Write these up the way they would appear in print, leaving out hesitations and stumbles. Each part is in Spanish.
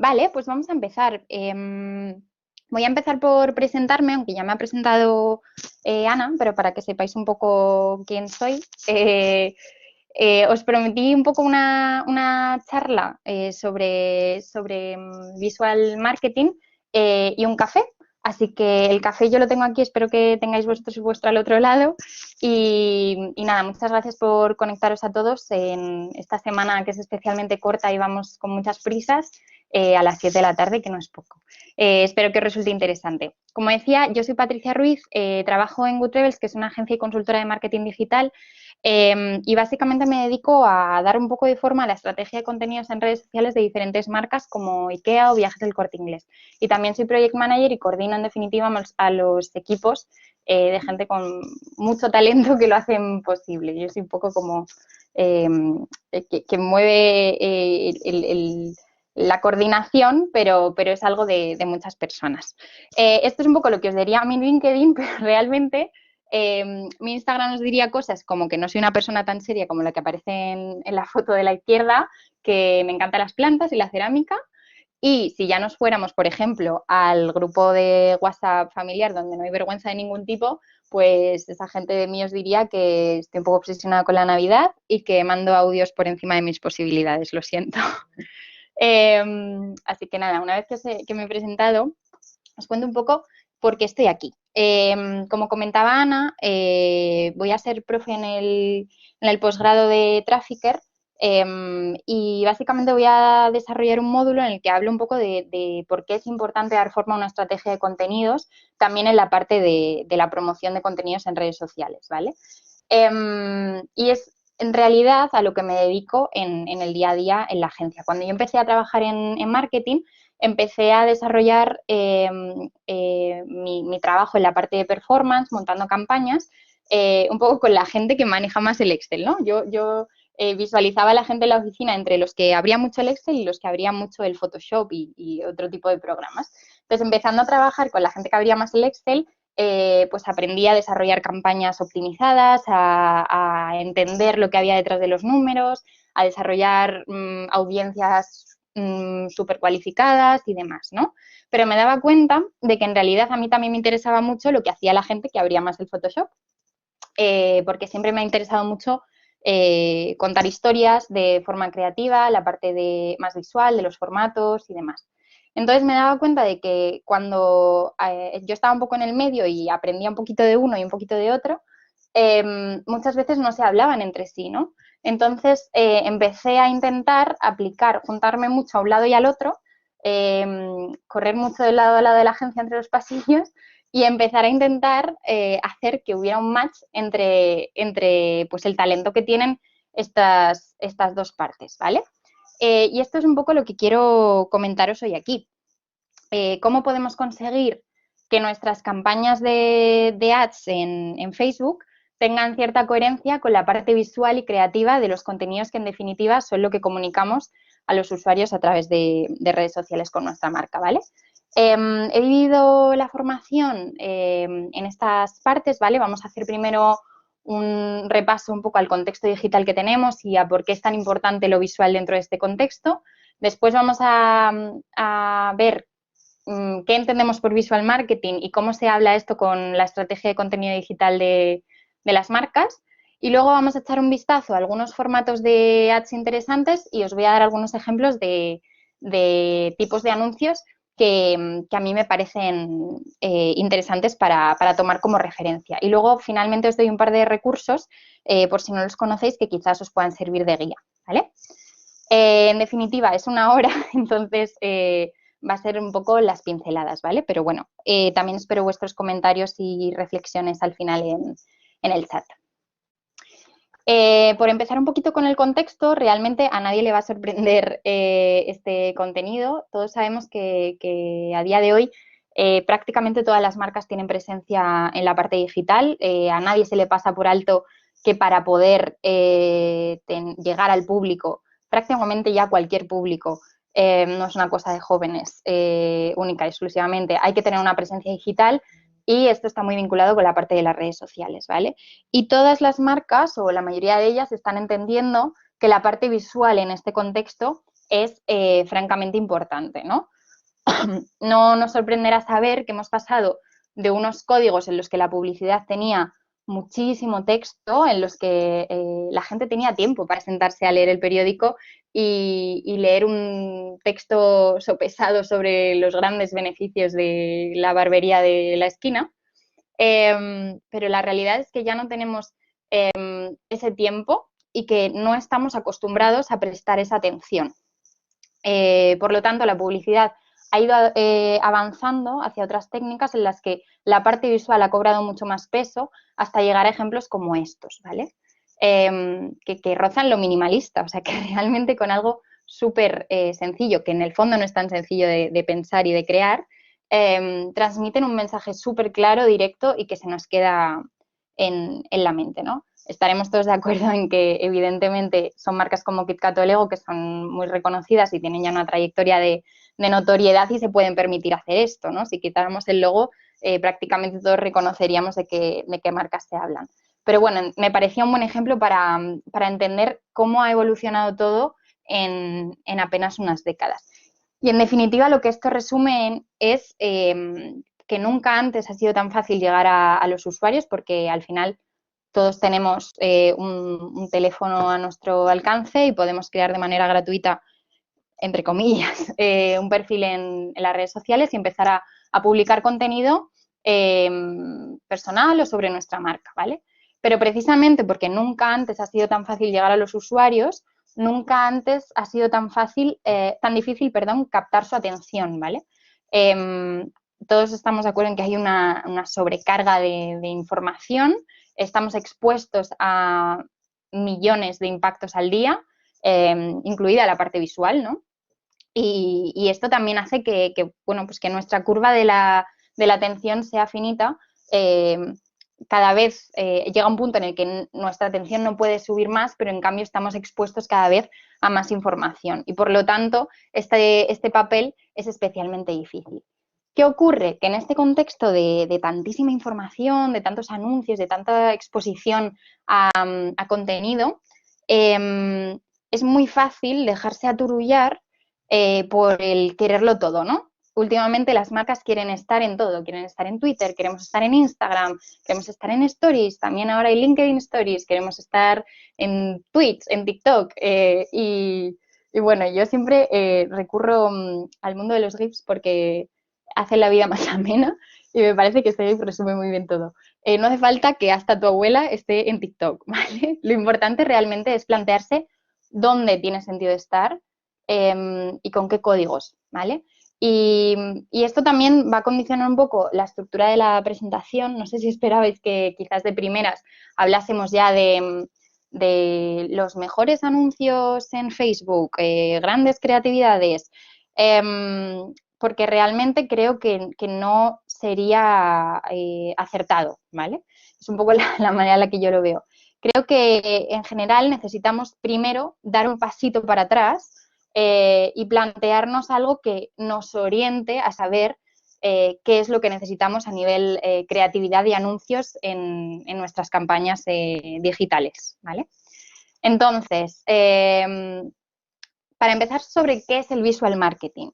Vale, pues vamos a empezar. Voy a empezar por presentarme, aunque ya me ha presentado Ana, pero para que sepáis un poco quién soy. Os prometí un poco una charla sobre visual marketing y un café. Así que el café yo lo tengo aquí, espero que tengáis vuestro al otro lado. Y nada, muchas gracias por conectaros a todos en esta semana que es especialmente corta y vamos con muchas prisas a las 7 de la tarde, que no es poco. Espero que os resulte interesante. Como decía, yo soy Patricia Ruiz, trabajo en Good Rebels, que es una agencia y consultora de marketing digital, y básicamente me dedico a dar un poco de forma a la estrategia de contenidos en redes sociales de diferentes marcas como IKEA o Viajes del Corte Inglés. Y también soy project manager y coordino en definitiva a los equipos de gente con mucho talento que lo hacen posible. Yo soy un poco como que mueve la coordinación, pero es algo de muchas personas. Esto es un poco lo que os diría a mi LinkedIn, pero realmente mi Instagram os diría cosas como que no soy una persona tan seria como la que aparece en la foto de la izquierda, que me encantan las plantas y la cerámica. Y si ya nos fuéramos, por ejemplo, al grupo de WhatsApp familiar donde no hay vergüenza de ningún tipo, pues esa gente de mí os diría que estoy un poco obsesionada con la Navidad y que mando audios por encima de mis posibilidades, lo siento. Así que nada, una vez que me he presentado, os cuento un poco por qué estoy aquí. Como comentaba Ana, voy a ser profe en el posgrado de Trafficker y básicamente voy a desarrollar un módulo en el que hablo un poco de por qué es importante dar forma a una estrategia de contenidos, también en la parte de la promoción de contenidos en redes sociales, ¿vale? Y es en realidad a lo que me dedico en el día a día en la agencia. Cuando yo empecé a trabajar en marketing, empecé a desarrollar mi trabajo en la parte de performance, montando campañas, un poco con la gente que maneja más el Excel, ¿no? Yo visualizaba a la gente en la oficina entre los que abría mucho el Excel y los que abrían mucho el Photoshop y otro tipo de programas. Entonces, empezando a trabajar con la gente que abría más el Excel, pues aprendí a desarrollar campañas optimizadas, a entender lo que había detrás de los números, a desarrollar audiencias súper cualificadas y demás, ¿no? Pero me daba cuenta de que en realidad a mí también me interesaba mucho lo que hacía la gente que abría más el Photoshop, porque siempre me ha interesado mucho contar historias de forma creativa, la parte más visual, de los formatos y demás. Entonces me daba cuenta de que cuando yo estaba un poco en el medio y aprendía un poquito de uno y un poquito de otro, muchas veces no se hablaban entre sí, ¿no? Entonces empecé a intentar aplicar, juntarme mucho a un lado y al otro, correr mucho de lado a lado de la agencia entre los pasillos y empezar a intentar hacer que hubiera un match entre pues, el talento que tienen estas dos partes, ¿vale? Y esto es un poco lo que quiero comentaros hoy aquí. ¿Cómo podemos conseguir que nuestras campañas de ads en Facebook tengan cierta coherencia con la parte visual y creativa de los contenidos que en definitiva son lo que comunicamos a los usuarios a través de redes sociales con nuestra marca, ¿vale? He dividido la formación en estas partes, ¿vale? Vamos a hacer primero un repaso un poco al contexto digital que tenemos y a por qué es tan importante lo visual dentro de este contexto. Después vamos a ver qué entendemos por visual marketing y cómo se habla esto con la estrategia de contenido digital de las marcas. Y luego vamos a echar un vistazo a algunos formatos de ads interesantes y os voy a dar algunos ejemplos de tipos de anuncios que a mí me parecen interesantes para tomar como referencia. Y luego, finalmente, os doy un par de recursos, por si no los conocéis, que quizás os puedan servir de guía, ¿vale? En definitiva, es una hora, entonces va a ser un poco las pinceladas, ¿vale? Pero bueno, también espero vuestros comentarios y reflexiones al final en el chat. Por empezar un poquito con el contexto, realmente a nadie le va a sorprender este contenido. Todos sabemos que a día de hoy prácticamente todas las marcas tienen presencia en la parte digital. A nadie se le pasa por alto que para poder llegar al público, prácticamente ya cualquier público, no es una cosa de jóvenes única y exclusivamente. Hay que tener una presencia digital y esto está muy vinculado con la parte de las redes sociales, ¿vale? Y todas las marcas, o la mayoría de ellas, están entendiendo que la parte visual en este contexto es francamente importante, ¿no? No nos sorprenderá saber que hemos pasado de unos códigos en los que la publicidad tenía muchísimo texto, en los que la gente tenía tiempo para sentarse a leer el periódico y leer un texto sopesado sobre los grandes beneficios de la barbería de la esquina. Pero la realidad es que ya no tenemos ese tiempo y que no estamos acostumbrados a prestar esa atención. Por lo tanto, la publicidad ha ido avanzando hacia otras técnicas en las que la parte visual ha cobrado mucho más peso hasta llegar a ejemplos como estos, ¿vale? Que rozan lo minimalista, o sea, que realmente con algo súper sencillo, que en el fondo no es tan sencillo de pensar y de crear, transmiten un mensaje súper claro, directo y que se nos queda en la mente, ¿no? Estaremos todos de acuerdo en que, evidentemente, son marcas como KitKat o Lego que son muy reconocidas y tienen ya una trayectoria de notoriedad y se pueden permitir hacer esto, ¿no? Si quitáramos el logo, prácticamente todos reconoceríamos de qué marcas se hablan. Pero bueno, me parecía un buen ejemplo para entender cómo ha evolucionado todo en apenas unas décadas. Y en definitiva, lo que esto resume es que nunca antes ha sido tan fácil llegar a los usuarios, porque al final todos tenemos un teléfono a nuestro alcance y podemos crear de manera gratuita, entre comillas, un perfil en las redes sociales y empezar a publicar contenido personal o sobre nuestra marca, ¿vale? Pero precisamente porque nunca antes ha sido tan fácil llegar a los usuarios, nunca antes ha sido tan difícil, captar su atención, ¿vale? Todos estamos de acuerdo en que hay una sobrecarga de información, estamos expuestos a millones de impactos al día, incluida la parte visual, ¿no? Y esto también hace bueno, pues que nuestra curva de la atención sea finita. Cada vez llega un punto en el que nuestra atención no puede subir más, pero en cambio estamos expuestos cada vez a más información y por lo tanto este papel es especialmente difícil. ¿Qué ocurre? Que en este contexto de tantísima información, de tantos anuncios, de tanta exposición a contenido, es muy fácil dejarse aturullar por el quererlo todo, ¿no? Últimamente las marcas quieren estar en todo, quieren estar en Twitter, queremos estar en Instagram, queremos estar en Stories, también ahora hay LinkedIn Stories, queremos estar en Twitch, en TikTok y bueno, yo siempre recurro al mundo de los GIFs porque hace la vida más amena y me parece que este GIF resume muy bien todo. No hace falta que hasta tu abuela esté en TikTok, ¿vale? Lo importante realmente es plantearse dónde tiene sentido estar y con qué códigos, ¿vale? Y esto también va a condicionar un poco la estructura de la presentación. No sé si esperabais que quizás de primeras hablásemos ya de los mejores anuncios en Facebook, grandes creatividades, porque realmente creo que no sería acertado, ¿vale? Es un poco la manera en la que yo lo veo. Creo que en general necesitamos primero dar un pasito para atrás y plantearnos algo que nos oriente a saber qué es lo que necesitamos a nivel creatividad y anuncios en nuestras campañas digitales, ¿vale? Entonces, para empezar sobre qué es el visual marketing.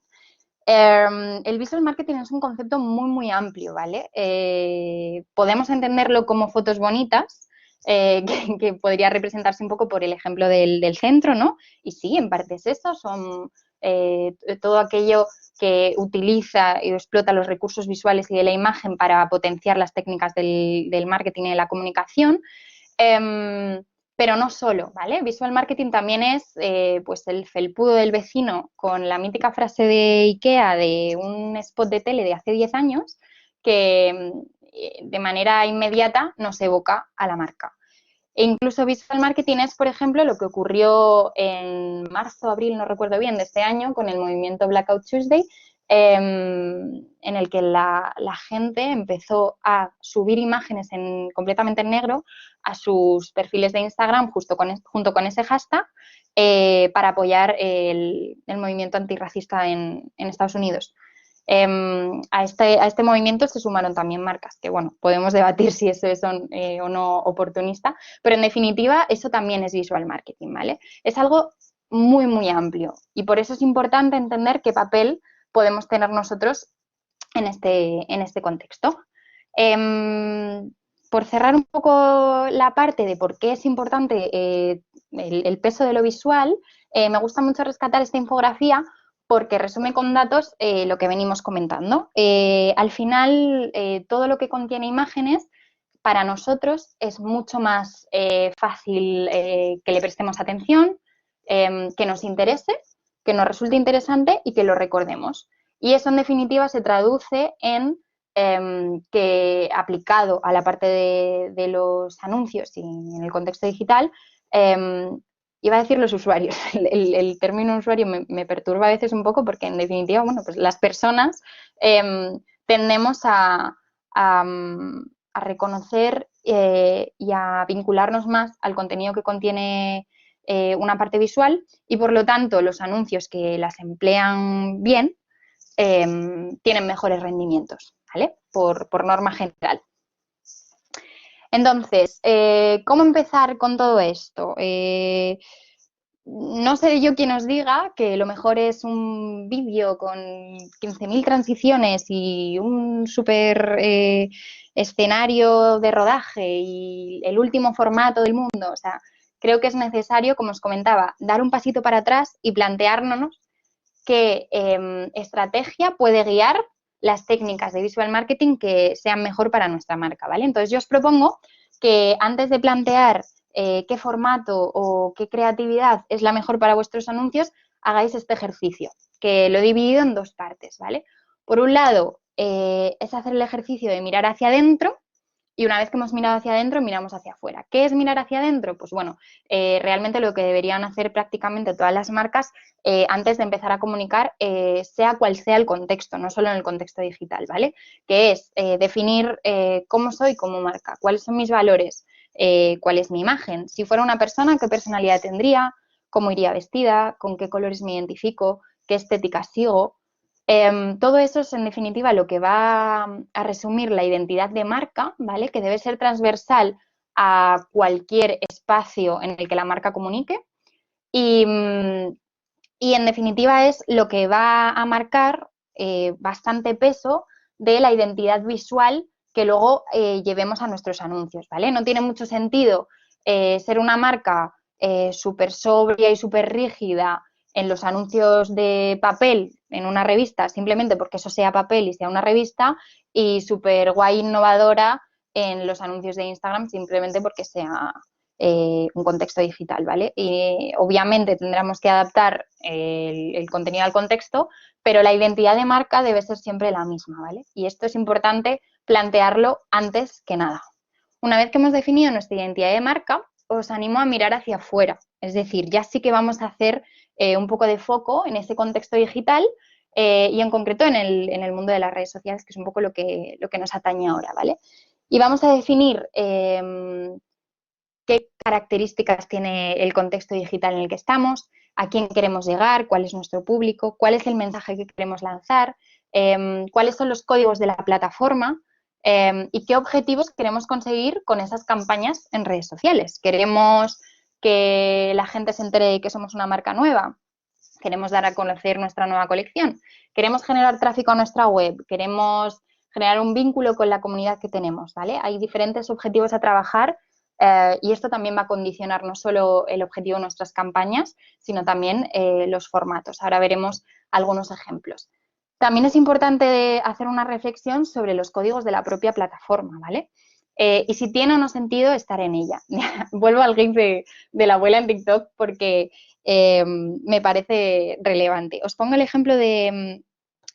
El visual marketing es un concepto muy, muy amplio, ¿vale? Podemos entenderlo como fotos bonitas, que podría representarse un poco por el ejemplo del centro, ¿no? Y sí, en parte es eso, son todo aquello que utiliza y explota los recursos visuales y de la imagen para potenciar las técnicas del marketing y de la comunicación. Pero no solo, ¿vale? Visual marketing también es pues el felpudo del vecino con la mítica frase de IKEA de un spot de tele de hace 10 años que de manera inmediata nos evoca a la marca. E incluso visual marketing es, por ejemplo, lo que ocurrió en marzo, abril, no recuerdo bien, de este año con el movimiento Blackout Tuesday, en el que la gente empezó a subir imágenes completamente en negro a sus perfiles de Instagram junto con ese hashtag para apoyar el movimiento antirracista en Estados Unidos. A este movimiento se sumaron también marcas, que bueno, podemos debatir si eso es o no oportunista, pero en definitiva eso también es visual marketing, ¿vale? Es algo muy, muy amplio. Y por eso es importante entender qué papel podemos tener nosotros en este contexto. Por cerrar un poco la parte de por qué es importante el peso de lo visual, me gusta mucho rescatar esta infografía porque resume con datos lo que venimos comentando. Al final, todo lo que contiene imágenes para nosotros es mucho más fácil que le prestemos atención, que nos interese, que nos resulte interesante y que lo recordemos. Y eso, en definitiva, se traduce en que, aplicado a la parte de los anuncios y en el contexto digital, iba a decir los usuarios. El término usuario me perturba a veces un poco porque, en definitiva, bueno, pues las personas tendemos a reconocer y a vincularnos más al contenido que contiene una parte visual y, por lo tanto, los anuncios que las emplean bien tienen mejores rendimientos, ¿vale? Por norma general. Entonces, ¿cómo empezar con todo esto? No seré yo quien os diga que lo mejor es un vídeo con 15.000 transiciones y un súper escenario de rodaje y el último formato del mundo. O sea, creo que es necesario, como os comentaba, dar un pasito para atrás y plantearnos qué estrategia puede guiar las técnicas de visual marketing que sean mejor para nuestra marca, ¿vale? Entonces, yo os propongo que antes de plantear qué formato o qué creatividad es la mejor para vuestros anuncios, hagáis este ejercicio, que lo he dividido en dos partes, ¿vale? Por un lado, es hacer el ejercicio de mirar hacia adentro y una vez que hemos mirado hacia adentro, miramos hacia afuera. ¿Qué es mirar hacia adentro? Pues bueno, realmente lo que deberían hacer prácticamente todas las marcas antes de empezar a comunicar, sea cual sea el contexto, no solo en el contexto digital, ¿vale? Que es definir cómo soy como marca, cuáles son mis valores, cuál es mi imagen. Si fuera una persona, ¿qué personalidad tendría? ¿Cómo iría vestida? ¿Con qué colores me identifico? ¿Qué estética sigo? Todo eso es, en definitiva, lo que va a resumir la identidad de marca, ¿vale? Que debe ser transversal a cualquier espacio en el que la marca comunique y, en definitiva, es lo que va a marcar bastante peso de la identidad visual que luego llevemos a nuestros anuncios, ¿vale? No tiene mucho sentido ser una marca súper sobria y súper rígida en los anuncios de papel en una revista, simplemente porque eso sea papel y sea una revista, y súper guay innovadora en los anuncios de Instagram simplemente porque sea un contexto digital, ¿vale? Y obviamente tendremos que adaptar el contenido al contexto, pero la identidad de marca debe ser siempre la misma, ¿vale? Y esto es importante plantearlo antes que nada. Una vez que hemos definido nuestra identidad de marca, os animo a mirar hacia afuera. Es decir, ya sí que vamos a hacer un poco de foco en ese contexto digital y en concreto en el mundo de las redes sociales, que es un poco lo que nos atañe ahora, ¿vale? Y vamos a definir qué características tiene el contexto digital en el que estamos, a quién queremos llegar, cuál es nuestro público, cuál es el mensaje que queremos lanzar, cuáles son los códigos de la plataforma y qué objetivos queremos conseguir con esas campañas en redes sociales. ¿Queremos que la gente se entere de que somos una marca nueva? ¿Queremos dar a conocer nuestra nueva colección? ¿Queremos generar tráfico a nuestra web? ¿Queremos generar un vínculo con la comunidad que tenemos? ¿Vale? Hay diferentes objetivos a trabajar y esto también va a condicionar no solo el objetivo de nuestras campañas, sino también los formatos. Ahora veremos algunos ejemplos. También es importante hacer una reflexión sobre los códigos de la propia plataforma, ¿vale? Y si tiene o no sentido estar en ella. Vuelvo al gif de la abuela en TikTok porque me parece relevante. Os pongo el ejemplo de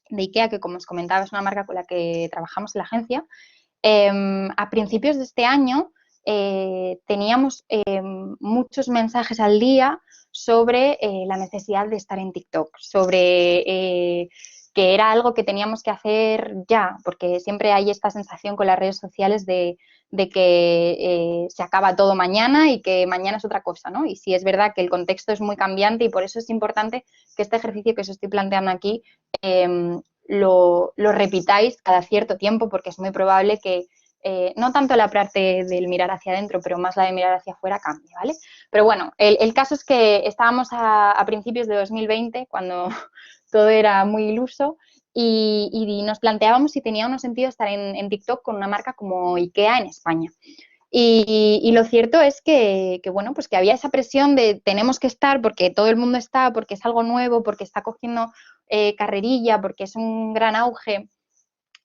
IKEA, que como os comentaba es una marca con la que trabajamos en la agencia. A principios de este año teníamos muchos mensajes al día sobre la necesidad de estar en TikTok, sobre que era algo que teníamos que hacer ya, porque siempre hay esta sensación con las redes sociales de que se acaba todo mañana y que mañana es otra cosa, ¿no? Y sí es verdad que el contexto es muy cambiante y por eso es importante que este ejercicio que os estoy planteando aquí lo repitáis cada cierto tiempo porque es muy probable que no tanto la parte del mirar hacia adentro, pero más la de mirar hacia afuera cambie, ¿vale? Pero bueno, el caso es que estábamos a principios de 2020, cuando todo era muy iluso, y nos planteábamos si tenía unos sentido estar en TikTok con una marca como IKEA en España. Y lo cierto es bueno, pues que había esa presión de tenemos que estar porque todo el mundo está, porque es algo nuevo, porque está cogiendo carrerilla, porque es un gran auge.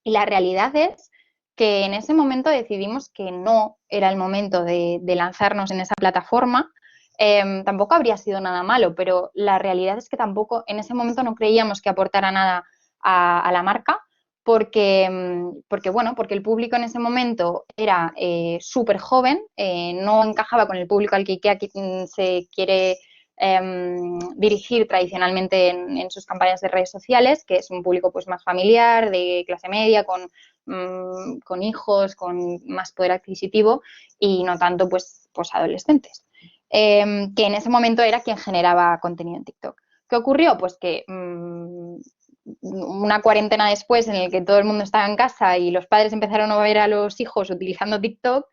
Y la realidad es que en ese momento decidimos que no era el momento de lanzarnos en esa plataforma. Tampoco habría sido nada malo, pero la realidad es que tampoco en ese momento no creíamos que aportara nada a la marca, porque el público en ese momento era súper joven, no encajaba con el público al que IKEA se quiere dirigir tradicionalmente en sus campañas de redes sociales, que es un público pues más familiar, de clase media, con hijos, con más poder adquisitivo y no tanto pues adolescentes, que en ese momento era quien generaba contenido en TikTok. ¿Qué ocurrió? Pues que una cuarentena después en el que todo el mundo estaba en casa y los padres empezaron a ver a los hijos utilizando TikTok,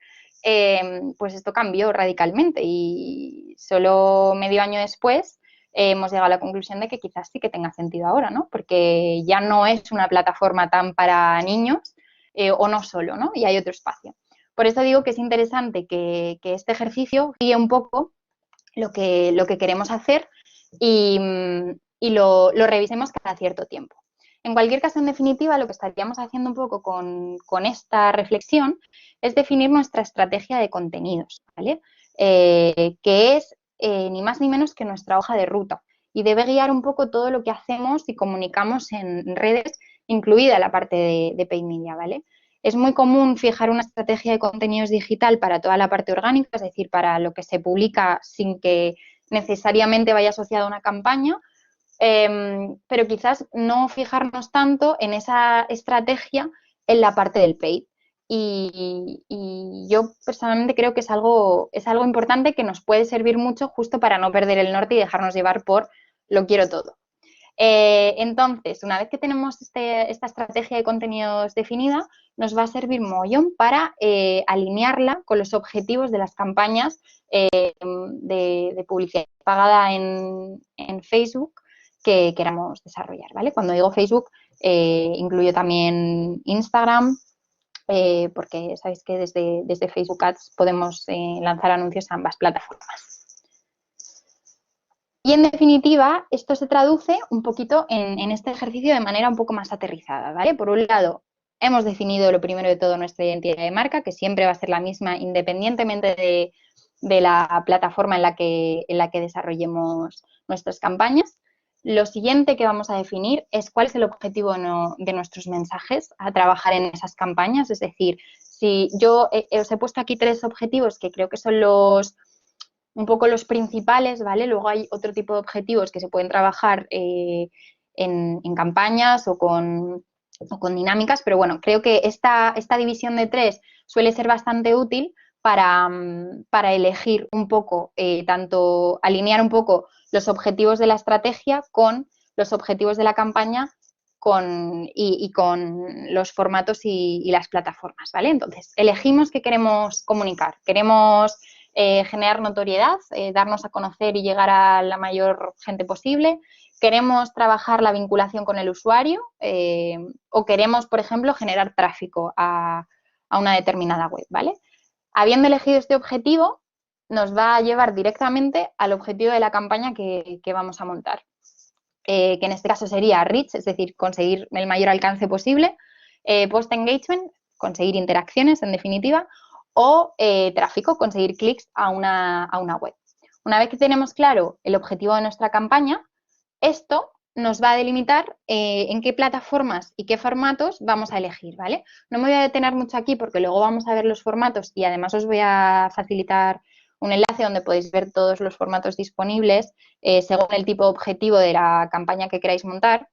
pues esto cambió radicalmente y solo medio año después hemos llegado a la conclusión de que quizás sí que tenga sentido ahora, ¿no? Porque ya no es una plataforma tan para niños o no solo, ¿no? Y hay otro espacio. Por eso digo que es interesante que este ejercicio guíe un poco lo que queremos hacer y lo revisemos cada cierto tiempo. En cualquier caso, en definitiva, lo que estaríamos haciendo un poco con esta reflexión es definir nuestra estrategia de contenidos, ¿vale? Que es ni más ni menos que nuestra hoja de ruta y debe guiar un poco todo lo que hacemos y comunicamos en redes, incluida la parte de paid media, ¿vale? Es muy común fijar una estrategia de contenidos digital para toda la parte orgánica, es decir, para lo que se publica sin que necesariamente vaya asociado a una campaña, pero quizás no fijarnos tanto en esa estrategia en la parte del paid. Y yo personalmente creo que es algo importante que nos puede servir mucho justo para no perder el norte y dejarnos llevar por lo quiero todo. Entonces, una vez que tenemos esta estrategia de contenidos definida, nos va a servir mogollón para alinearla con los objetivos de las campañas de publicidad pagada en Facebook que queramos desarrollar, ¿vale? Cuando digo Facebook, incluyo también Instagram, porque sabéis que desde Facebook Ads podemos lanzar anuncios a ambas plataformas. Y en definitiva, esto se traduce un poquito en este ejercicio de manera un poco más aterrizada, ¿vale? Por un lado, hemos definido lo primero de todo nuestra identidad de marca, que siempre va a ser la misma independientemente de la plataforma en la que desarrollemos nuestras campañas. Lo siguiente que vamos a definir es cuál es el objetivo de nuestros mensajes a trabajar en esas campañas. Es decir, si yo os he puesto aquí 3 objetivos que creo que son un poco los principales, ¿vale? Luego hay otro tipo de objetivos que se pueden trabajar en campañas o con dinámicas, pero bueno, creo que esta división de 3 suele ser bastante útil para elegir un poco, tanto alinear un poco los objetivos de la estrategia con los objetivos de la campaña y con los formatos y las plataformas, ¿vale? Entonces, elegimos qué queremos comunicar. Queremos generar notoriedad, darnos a conocer y llegar a la mayor gente posible. Queremos trabajar la vinculación con el usuario o queremos, por ejemplo, generar tráfico a una determinada web, ¿vale? Habiendo elegido este objetivo, nos va a llevar directamente al objetivo de la campaña que vamos a montar, que en este caso sería reach, es decir, conseguir el mayor alcance posible, post-engagement, conseguir interacciones en definitiva, o tráfico, conseguir clics a una web. Una vez que tenemos claro el objetivo de nuestra campaña, esto nos va a delimitar en qué plataformas y qué formatos vamos a elegir, ¿vale? No me voy a detener mucho aquí porque luego vamos a ver los formatos y además os voy a facilitar un enlace donde podéis ver todos los formatos disponibles según el tipo de objetivo de la campaña que queráis montar.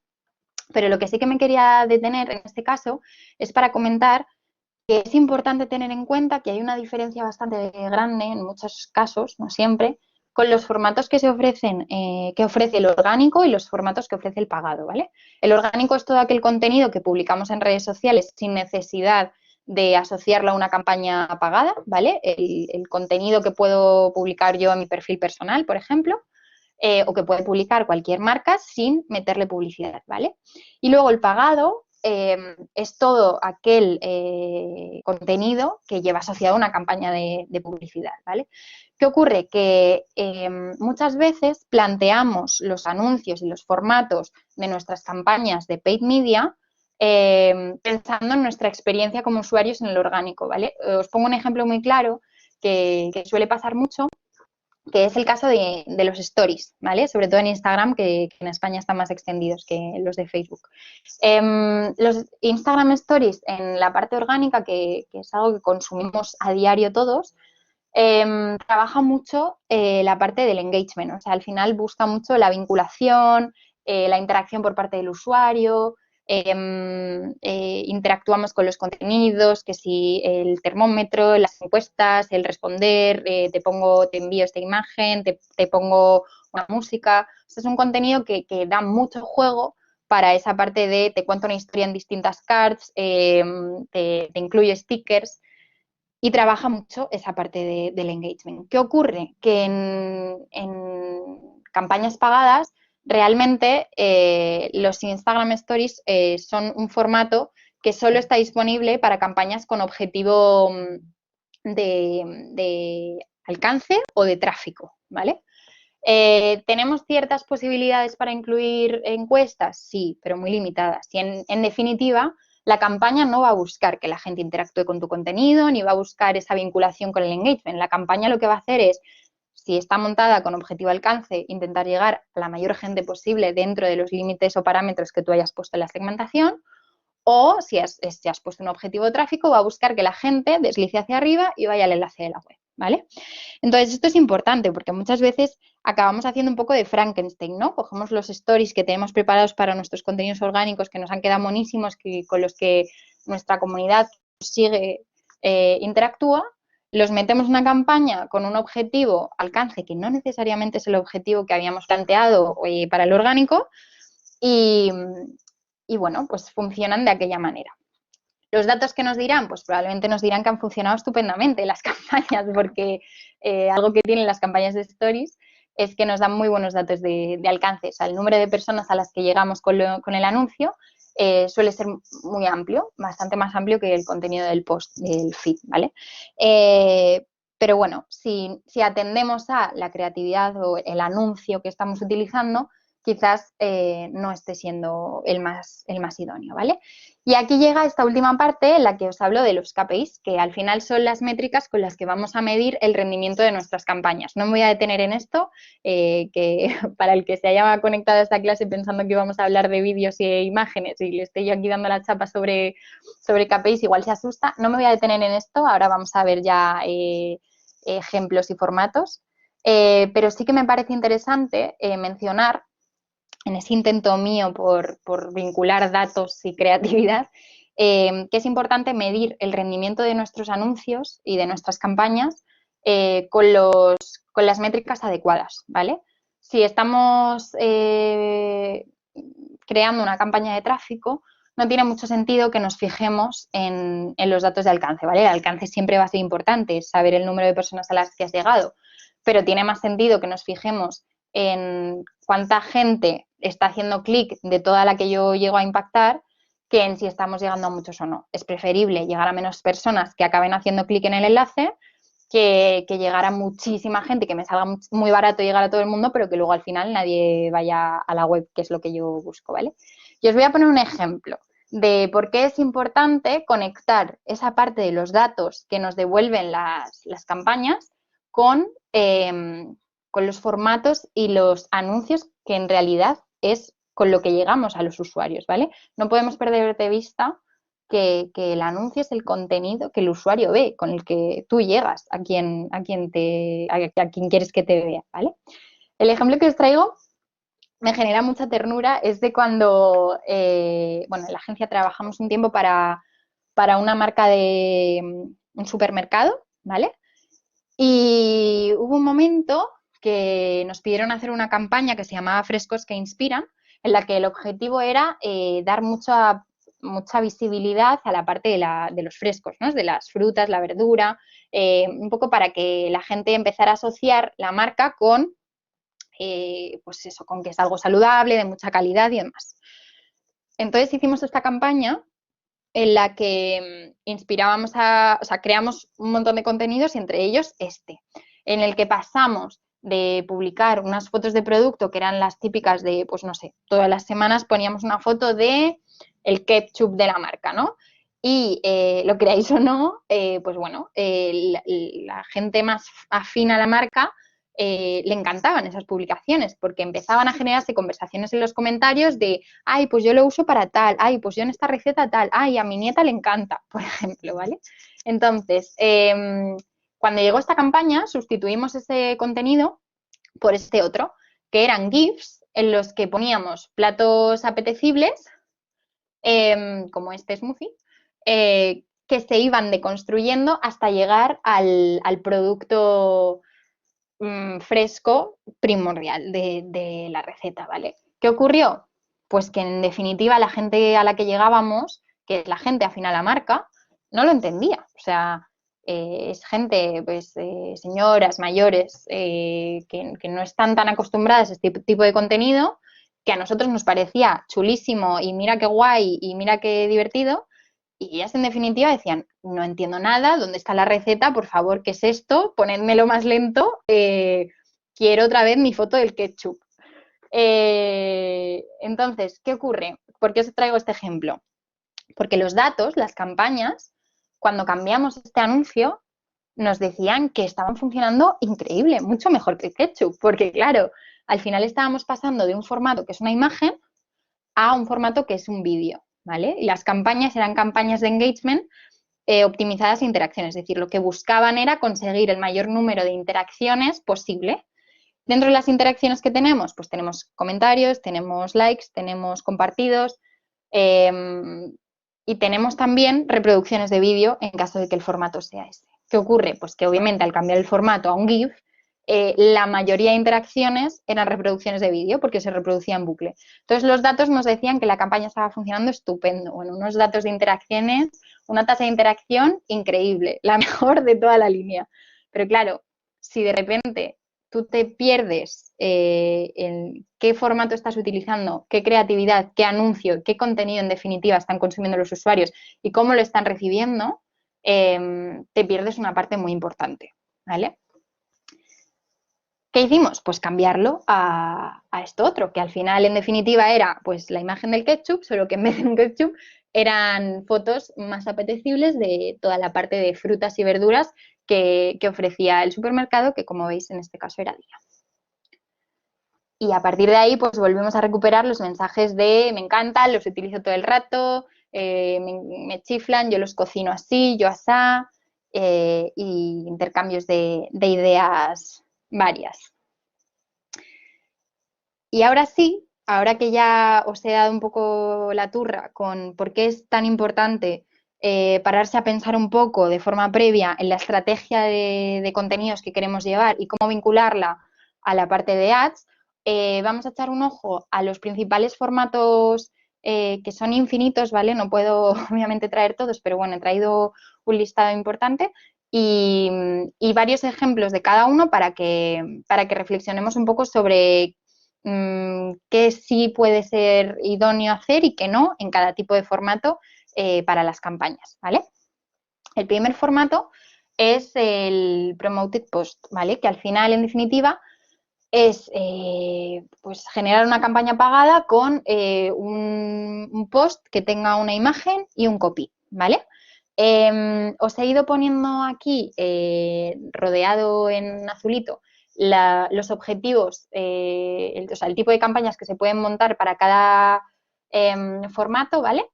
Pero lo que sí que me quería detener en este caso es para comentar que es importante tener en cuenta que hay una diferencia bastante grande en muchos casos, no siempre, con los formatos que se ofrecen, que ofrece el orgánico y los formatos que ofrece el pagado, ¿vale? El orgánico es todo aquel contenido que publicamos en redes sociales sin necesidad de asociarlo a una campaña pagada, ¿vale? El contenido que puedo publicar yo en mi perfil personal, por ejemplo, o que puede publicar cualquier marca sin meterle publicidad, ¿vale? Y luego el pagado es todo aquel contenido que lleva asociado a una campaña de publicidad, ¿vale? ¿Qué ocurre? Que muchas veces planteamos los anuncios y los formatos de nuestras campañas de paid media pensando en nuestra experiencia como usuarios en el orgánico, ¿vale? Os pongo un ejemplo muy claro que suele pasar mucho, que es el caso de los stories, ¿vale? Sobre todo en Instagram, que en España están más extendidos que los de Facebook. Los Instagram Stories en la parte orgánica, que es algo que consumimos a diario todos, trabaja mucho la parte del engagement, o sea, al final busca mucho la vinculación, la interacción por parte del usuario, interactuamos con los contenidos, que si el termómetro, las encuestas, el responder, te envío esta imagen, te pongo una música. O sea, es un contenido que da mucho juego para esa parte de te cuento una historia en distintas cards, te incluye stickers y trabaja mucho esa parte del engagement. ¿Qué ocurre? Que en campañas pagadas realmente los Instagram Stories son un formato que solo está disponible para campañas con objetivo de alcance o de tráfico, ¿vale? ¿Tenemos ciertas posibilidades para incluir encuestas? Sí, pero muy limitadas. Y en definitiva, la campaña no va a buscar que la gente interactúe con tu contenido, ni va a buscar esa vinculación con el engagement. La campaña lo que va a hacer es, si está montada con objetivo alcance, intentar llegar a la mayor gente posible dentro de los límites o parámetros que tú hayas puesto en la segmentación, o si has puesto un objetivo de tráfico, va a buscar que la gente deslice hacia arriba y vaya al enlace de la web, ¿vale? Entonces, esto es importante porque muchas veces acabamos haciendo un poco de Frankenstein, ¿no? Cogemos los stories que tenemos preparados para nuestros contenidos orgánicos que nos han quedado monísimos, con los que nuestra comunidad sigue, interactúa, los metemos en una campaña con un objetivo, alcance, que no necesariamente es el objetivo que habíamos planteado para el orgánico, y, y bueno, pues funcionan de aquella manera. Los datos que nos dirán, pues probablemente nos dirán que han funcionado estupendamente las campañas, porque algo que tienen las campañas de stories es que nos dan muy buenos datos de alcance. O sea, el número de personas a las que llegamos con el anuncio suele ser muy amplio, bastante más amplio que el contenido del post, del feed, ¿vale? Pero bueno, si atendemos a la creatividad o el anuncio que estamos utilizando, quizás no esté siendo el más idóneo, ¿vale? Y aquí llega esta última parte en la que os hablo de los KPIs, que al final son las métricas con las que vamos a medir el rendimiento de nuestras campañas. No me voy a detener en esto, que para el que se haya conectado a esta clase pensando que íbamos a hablar de vídeos e imágenes y le estoy yo aquí dando la chapa sobre KPIs, igual se asusta. No me voy a detener en esto, ahora vamos a ver ya ejemplos y formatos, pero sí que me parece interesante mencionar en ese intento mío por vincular datos y creatividad, que es importante medir el rendimiento de nuestros anuncios y de nuestras campañas con las métricas adecuadas, ¿vale? Si estamos creando una campaña de tráfico, no tiene mucho sentido que nos fijemos en los datos de alcance, ¿vale? El alcance siempre va a ser importante, saber el número de personas a las que has llegado, pero tiene más sentido que nos fijemos en cuánta gente está haciendo clic de toda la que yo llego a impactar que en si estamos llegando a muchos o no. Es preferible llegar a menos personas que acaben haciendo clic en el enlace que llegar a muchísima gente, que me salga muy barato llegar a todo el mundo, pero que luego al final nadie vaya a la web, que es lo que yo busco, ¿vale? Y os voy a poner un ejemplo de por qué es importante conectar esa parte de los datos que nos devuelven las campañas con los formatos y los anuncios que en realidad es con lo que llegamos a los usuarios, ¿vale? No podemos perder de vista que el anuncio es el contenido que el usuario ve, con el que tú llegas a quien quieres que te vea, ¿vale? El ejemplo que os traigo me genera mucha ternura, es de cuando, bueno, en la agencia trabajamos un tiempo para una marca de un supermercado, ¿vale? Y hubo un momento que nos pidieron hacer una campaña que se llamaba Frescos que Inspiran, en la que el objetivo era dar mucha mucha visibilidad a la parte de los frescos, ¿no? De las frutas, la verdura, un poco para que la gente empezara a asociar la marca con, pues eso, con que es algo saludable, de mucha calidad y demás. Entonces hicimos esta campaña en la que inspirábamos o sea, creamos un montón de contenidos y entre ellos en el que pasamos de publicar unas fotos de producto que eran las típicas de, pues no sé, todas las semanas poníamos una foto de el ketchup de la marca, ¿no? Y lo creáis o no, pues bueno, la gente más afín a la marca le encantaban esas publicaciones porque empezaban a generarse conversaciones en los comentarios de, ay, pues yo lo uso para tal, ay, pues yo en esta receta tal, ay, a mi nieta le encanta, por ejemplo, ¿vale? Entonces, cuando llegó esta campaña, sustituimos ese contenido por este otro, que eran GIFs en los que poníamos platos apetecibles, como este smoothie, que se iban deconstruyendo hasta llegar al producto fresco primordial de la receta, ¿vale? ¿Qué ocurrió? Pues que en definitiva la gente a la que llegábamos, que es la gente afín a la marca, no lo entendía. O sea, es gente, pues, señoras mayores que no están tan acostumbradas a este tipo de contenido, que a nosotros nos parecía chulísimo y mira qué guay y mira qué divertido, y ellas en definitiva decían, no entiendo nada, ¿dónde está la receta? Por favor, ¿qué es esto? Ponedmelo más lento, quiero otra vez mi foto del ketchup. Entonces, ¿qué ocurre? ¿Por qué os traigo este ejemplo? Porque los datos, las campañas, cuando cambiamos este anuncio, nos decían que estaban funcionando increíble, mucho mejor que el ketchup, porque claro, al final estábamos pasando de un formato que es una imagen a un formato que es un vídeo, ¿vale? Y las campañas eran campañas de engagement optimizadas a interacciones, es decir, lo que buscaban era conseguir el mayor número de interacciones posible. Dentro de las interacciones que tenemos, pues tenemos comentarios, tenemos likes, tenemos compartidos y tenemos también reproducciones de vídeo en caso de que el formato sea ese. ¿Qué ocurre? Pues que obviamente al cambiar el formato a un GIF, la mayoría de interacciones eran reproducciones de vídeo porque se reproducía en bucle. Entonces los datos nos decían que la campaña estaba funcionando estupendo. Bueno, unos datos de interacciones, una tasa de interacción increíble, la mejor de toda la línea. Pero claro, si de repente tú te pierdes en qué formato estás utilizando, qué creatividad, qué anuncio, qué contenido en definitiva están consumiendo los usuarios y cómo lo están recibiendo, te pierdes una parte muy importante, ¿vale? ¿Qué hicimos? Pues cambiarlo a esto otro, que al final en definitiva era pues la imagen del ketchup, solo que en vez de un ketchup eran fotos más apetecibles de toda la parte de frutas y verduras que ofrecía el supermercado, que como veis en este caso era Día. Y a partir de ahí pues volvemos a recuperar los mensajes de me encantan, los utilizo todo el rato, me chiflan, yo los cocino así, yo asá, y intercambios de ideas varias. Y ahora sí, ahora que ya os he dado un poco la turra con por qué es tan importante pararse a pensar un poco de forma previa en la estrategia de contenidos que queremos llevar y cómo vincularla a la parte de ads, vamos a echar un ojo a los principales formatos que son infinitos, ¿vale? No puedo obviamente traer todos, pero bueno, he traído un listado importante y varios ejemplos de cada uno para que reflexionemos un poco sobre qué sí puede ser idóneo hacer y qué no en cada tipo de formato para las campañas, ¿vale? El primer formato es el Promoted Post, ¿vale? Que al final, en definitiva, es pues generar una campaña pagada con un post que tenga una imagen y un copy, ¿vale? Os he ido poniendo aquí, rodeado en azulito, los objetivos, o sea, el tipo de campañas que se pueden montar para cada formato, ¿vale?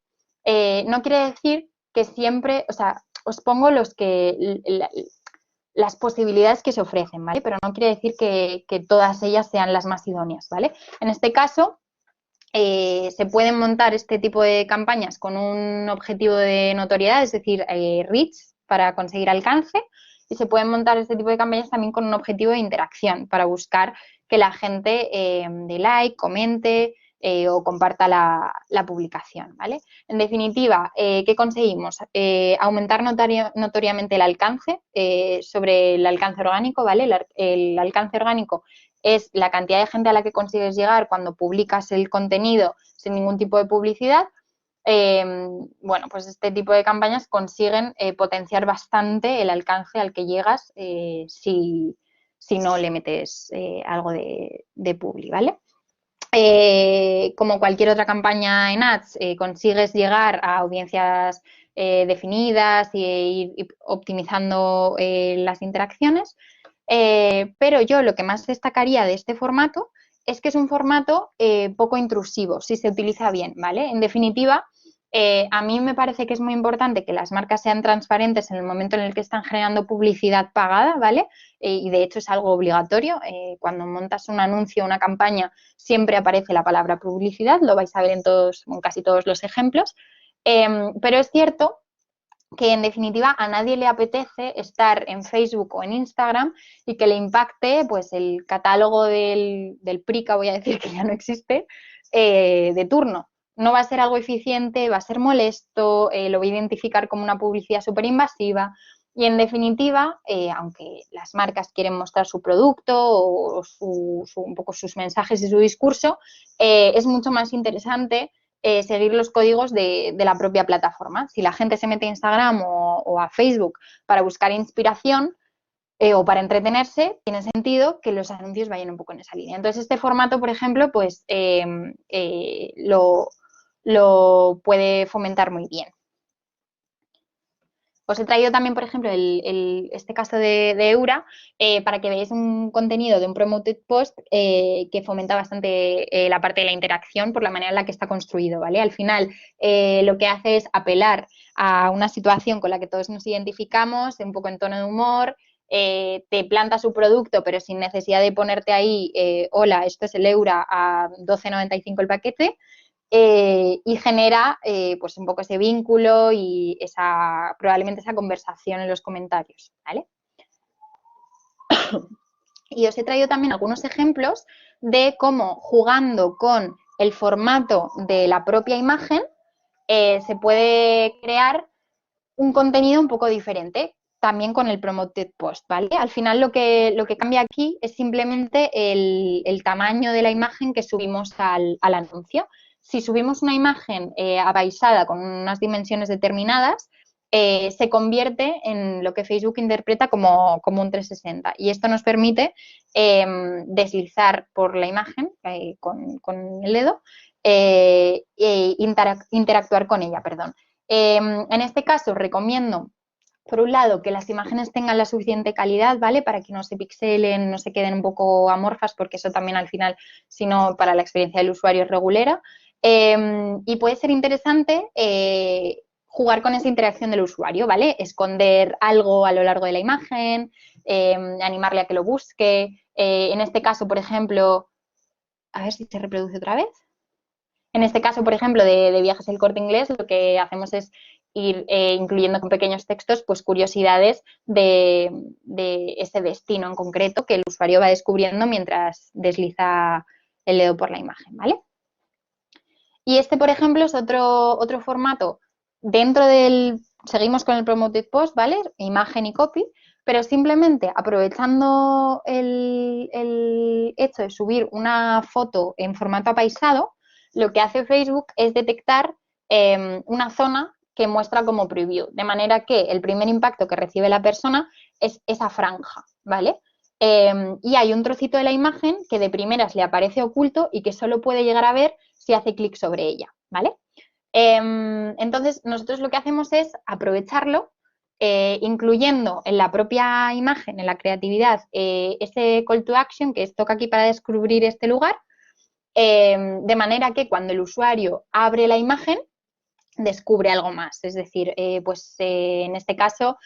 No quiere decir que siempre, o sea, os pongo las posibilidades que se ofrecen, ¿vale? Pero no quiere decir que todas ellas sean las más idóneas, ¿vale? En este caso, se pueden montar este tipo de campañas con un objetivo de notoriedad, es decir, reach para conseguir alcance, y se pueden montar este tipo de campañas también con un objetivo de interacción para buscar que la gente dé like, comente, o comparta la publicación, ¿vale? En definitiva, ¿qué conseguimos? Aumentar notoriamente el alcance sobre el alcance orgánico, ¿vale? El alcance orgánico es la cantidad de gente a la que consigues llegar cuando publicas el contenido sin ningún tipo de publicidad. Bueno, pues este tipo de campañas consiguen potenciar bastante el alcance al que llegas si no le metes algo de publi, ¿vale? Como cualquier otra campaña en ads, consigues llegar a audiencias definidas e ir optimizando las interacciones, pero yo lo que más destacaría de este formato es que es un formato poco intrusivo, si se utiliza bien, ¿vale? En definitiva, a mí me parece que es muy importante que las marcas sean transparentes en el momento en el que están generando publicidad pagada, ¿vale? Y de hecho es algo obligatorio. Cuando montas un anuncio, una campaña, siempre aparece la palabra publicidad, lo vais a ver en casi todos los ejemplos. Pero es cierto que en definitiva a nadie le apetece estar en Facebook o en Instagram y que le impacte pues el catálogo del PRICA, voy a decir que ya no existe, de turno. No va a ser algo eficiente, va a ser molesto, lo voy a identificar como una publicidad súper invasiva y en definitiva, aunque las marcas quieren mostrar su producto o un poco sus mensajes y su discurso, es mucho más interesante seguir los códigos de la propia plataforma. Si la gente se mete a Instagram o a Facebook para buscar inspiración o para entretenerse, tiene sentido que los anuncios vayan un poco en esa línea. Entonces, este formato, por ejemplo, pues lo puede fomentar muy bien. Os he traído también, por ejemplo, este caso de Eura para que veáis un contenido de un promoted post que fomenta bastante la parte de la interacción por la manera en la que está construido, ¿vale? Al final, lo que hace es apelar a una situación con la que todos nos identificamos, un poco en tono de humor, te planta su producto, pero sin necesidad de ponerte ahí, hola, esto es el Eura a 12,95 el paquete, y genera pues un poco ese vínculo y probablemente esa conversación en los comentarios, ¿vale? Y os he traído también algunos ejemplos de cómo jugando con el formato de la propia imagen se puede crear un contenido un poco diferente, también con el promoted post, ¿vale? Al final lo que cambia aquí es simplemente el tamaño de la imagen que subimos al anuncio. Si subimos una imagen apaisada con unas dimensiones determinadas, se convierte en lo que Facebook interpreta como un 360 y esto nos permite deslizar por la imagen con el dedo e interactuar con ella, perdón. En este caso recomiendo, por un lado, que las imágenes tengan la suficiente calidad, ¿vale? Para que no se pixelen, no se queden un poco amorfas, porque eso también al final, si no, para la experiencia del usuario es regulera. Y puede ser interesante jugar con esa interacción del usuario, ¿vale? Esconder algo a lo largo de la imagen, animarle a que lo busque. En este caso, por ejemplo, a ver si se reproduce otra vez. En este caso, por ejemplo, de Viajes El Corte Inglés, lo que hacemos es ir incluyendo con pequeños textos pues curiosidades de ese destino en concreto que el usuario va descubriendo mientras desliza el dedo por la imagen, ¿vale? Y este, por ejemplo, es otro formato dentro seguimos con el Promoted Post, ¿vale? Imagen y copy, pero simplemente aprovechando el hecho de subir una foto en formato apaisado, lo que hace Facebook es detectar una zona que muestra como preview, de manera que el primer impacto que recibe la persona es esa franja, ¿vale? Y hay un trocito de la imagen que de primeras le aparece oculto y que solo puede llegar a ver si hace clic sobre ella, ¿vale? Entonces, nosotros lo que hacemos es aprovecharlo, incluyendo en la propia imagen, en la creatividad, ese call to action que es toca aquí para descubrir este lugar, de manera que cuando el usuario abre la imagen, descubre algo más. Es decir, en este caso